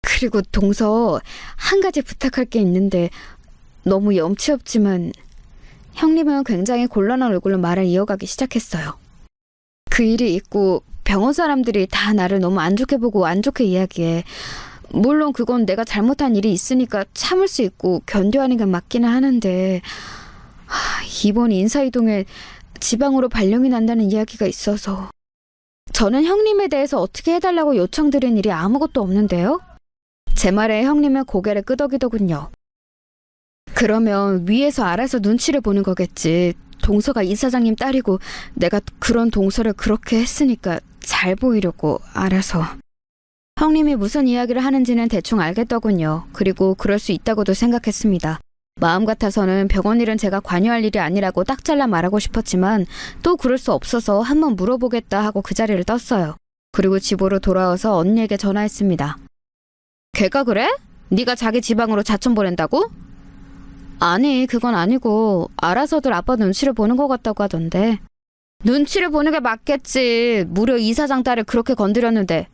그리고 동서, 한 가지 부탁할 게 있는데 너무 염치 없지만 형님은 굉장히 곤란한 얼굴로 말을 이어가기 시작했어요. 그 일이 있고 병원 사람들이 다 나를 너무 안 좋게 보고 안 좋게 이야기해. 물론 그건 내가 잘못한 일이 있으니까 참을 수 있고 견뎌하는 게 맞기는 하는데 이번 인사이동에 지방으로 발령이 난다는 이야기가 있어서 저는 형님에 대해서 어떻게 해달라고 요청드린 일이 아무것도 없는데요? 제 말에 형님은 고개를 끄덕이더군요. 그러면 위에서 알아서 눈치를 보는 거겠지. 동서가 이사장님 딸이고 내가 그런 동서를 그렇게 했으니까 잘 보이려고 알아서. 형님이 무슨 이야기를 하는지는 대충 알겠더군요. 그리고 그럴 수 있다고도 생각했습니다. 마음 같아서는 병원 일은 제가 관여할 일이 아니라고 딱 잘라 말하고 싶었지만 또 그럴 수 없어서 한번 물어보겠다 하고 그 자리를 떴어요. 그리고 집으로 돌아와서 언니에게 전화했습니다. 걔가 그래? 네가 자기 지방으로 자천 보낸다고? 아니, 그건 아니고 알아서들 아빠 눈치를 보는 것 같다고 하던데. 눈치를 보는 게 맞겠지. 무려 이사장 딸을 그렇게 건드렸는데.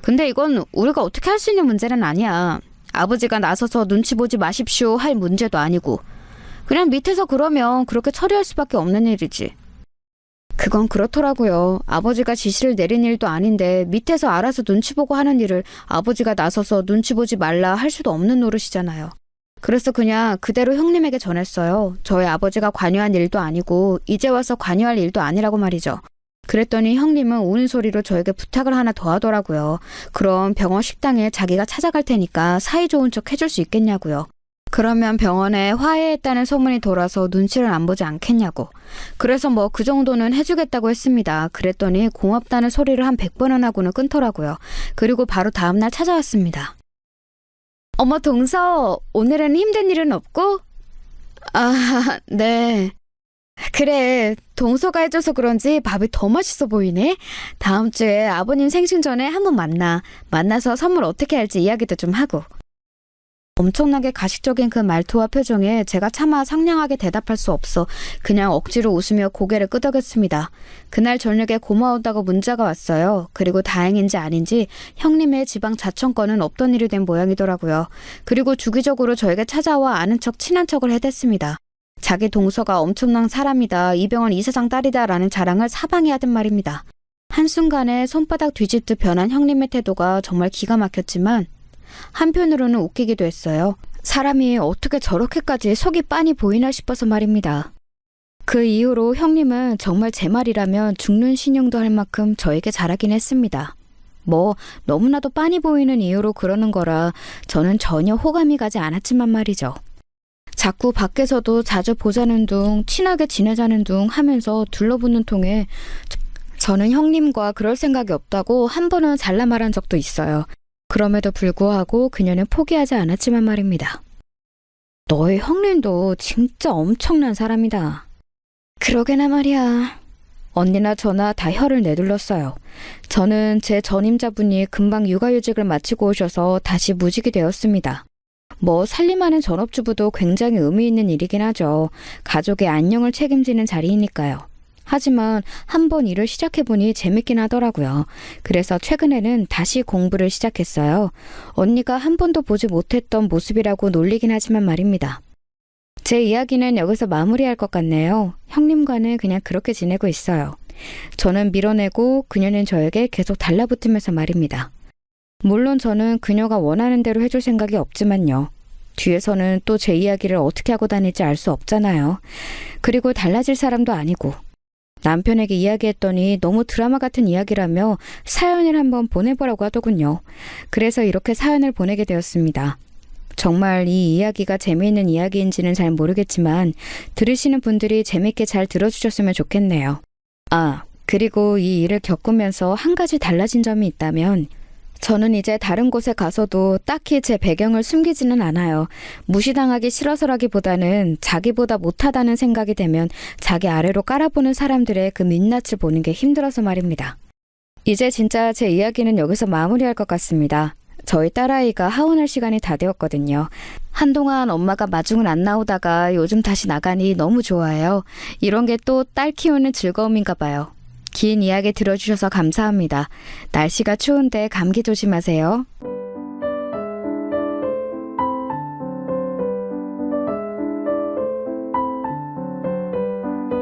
근데 이건 우리가 어떻게 할 수 있는 문제는 아니야. 아버지가 나서서 눈치 보지 마십시오 할 문제도 아니고. 그냥 밑에서 그러면 그렇게 처리할 수밖에 없는 일이지. 그건 그렇더라고요. 아버지가 지시를 내린 일도 아닌데 밑에서 알아서 눈치 보고 하는 일을 아버지가 나서서 눈치 보지 말라 할 수도 없는 노릇이잖아요. 그래서 그냥 그대로 형님에게 전했어요. 저희 아버지가 관여한 일도 아니고 이제 와서 관여할 일도 아니라고 말이죠. 그랬더니 형님은 우는 소리로 저에게 부탁을 하나 더 하더라고요. 그럼 병원 식당에 자기가 찾아갈 테니까 사이좋은 척 해줄 수 있겠냐고요. 그러면 병원에 화해했다는 소문이 돌아서 눈치를 안 보지 않겠냐고. 그래서 뭐 그 정도는 해주겠다고 했습니다. 그랬더니 고맙다는 소리를 한 100번은 하고는 끊더라고요. 그리고 바로 다음날 찾아왔습니다. 어머 동서, 오늘은 힘든 일은 없고? 아, 네. 그래, 동서가 해줘서 그런지 밥이 더 맛있어 보이네. 다음 주에 아버님 생신 전에 한번 만나서 선물 어떻게 할지 이야기도 좀 하고. 엄청나게 가식적인 그 말투와 표정에 제가 차마 상냥하게 대답할 수 없어 그냥 억지로 웃으며 고개를 끄덕였습니다. 그날 저녁에 고마웠다고 문자가 왔어요. 그리고 다행인지 아닌지 형님의 지방 자청권은 없던 일이 된 모양이더라고요. 그리고 주기적으로 저에게 찾아와 아는 척 친한 척을 해댔습니다. 자기 동서가 엄청난 사람이다, 이 병원 이사장 딸이다라는 자랑을 사방에 하던 말입니다. 한순간에 손바닥 뒤집듯 변한 형님의 태도가 정말 기가 막혔지만 한편으로는 웃기기도 했어요. 사람이 어떻게 저렇게까지 속이 빤히 보이나 싶어서 말입니다. 그 이후로 형님은 정말 제 말이라면 죽는 신용도 할 만큼 저에게 잘하긴 했습니다. 뭐 너무나도 빤히 보이는 이유로 그러는 거라 저는 전혀 호감이 가지 않았지만 말이죠. 자꾸 밖에서도 자주 보자는 둥, 친하게 지내자는 둥 하면서 둘러붙는 통에 저는 형님과 그럴 생각이 없다고 한 번은 잘라 말한 적도 있어요. 그럼에도 불구하고 그녀는 포기하지 않았지만 말입니다. 너희 형님도 진짜 엄청난 사람이다. 그러게나 말이야. 언니나 저나 다 혀를 내둘렀어요. 저는 제 전임자분이 금방 육아휴직을 마치고 오셔서 다시 무직이 되었습니다. 뭐 살림하는 전업주부도 굉장히 의미 있는 일이긴 하죠. 가족의 안녕을 책임지는 자리이니까요. 하지만 한번 일을 시작해보니 재밌긴 하더라고요. 그래서 최근에는 다시 공부를 시작했어요. 언니가 한 번도 보지 못했던 모습이라고 놀리긴 하지만 말입니다. 제 이야기는 여기서 마무리할 것 같네요. 형님과는 그냥 그렇게 지내고 있어요. 저는 밀어내고 그녀는 저에게 계속 달라붙으면서 말입니다. 물론 저는 그녀가 원하는 대로 해줄 생각이 없지만요. 뒤에서는 또 제 이야기를 어떻게 하고 다닐지 알 수 없잖아요. 그리고 달라질 사람도 아니고. 남편에게 이야기했더니 너무 드라마 같은 이야기라며 사연을 한번 보내보라고 하더군요. 그래서 이렇게 사연을 보내게 되었습니다. 정말 이 이야기가 재미있는 이야기인지는 잘 모르겠지만 들으시는 분들이 재밌게 잘 들어주셨으면 좋겠네요. 아, 그리고 이 일을 겪으면서 한 가지 달라진 점이 있다면 저는 이제 다른 곳에 가서도 딱히 제 배경을 숨기지는 않아요. 무시당하기 싫어서라기보다는 자기보다 못하다는 생각이 되면 자기 아래로 깔아보는 사람들의 그 민낯을 보는 게 힘들어서 말입니다. 이제 진짜 제 이야기는 여기서 마무리할 것 같습니다. 저희 딸아이가 하원할 시간이 다 되었거든요. 한동안 엄마가 마중을 안 나오다가 요즘 다시 나가니 너무 좋아요. 이런 게 또 딸 키우는 즐거움인가 봐요. 긴 이야기 들어주셔서 감사합니다. 날씨가 추운데 감기 조심하세요.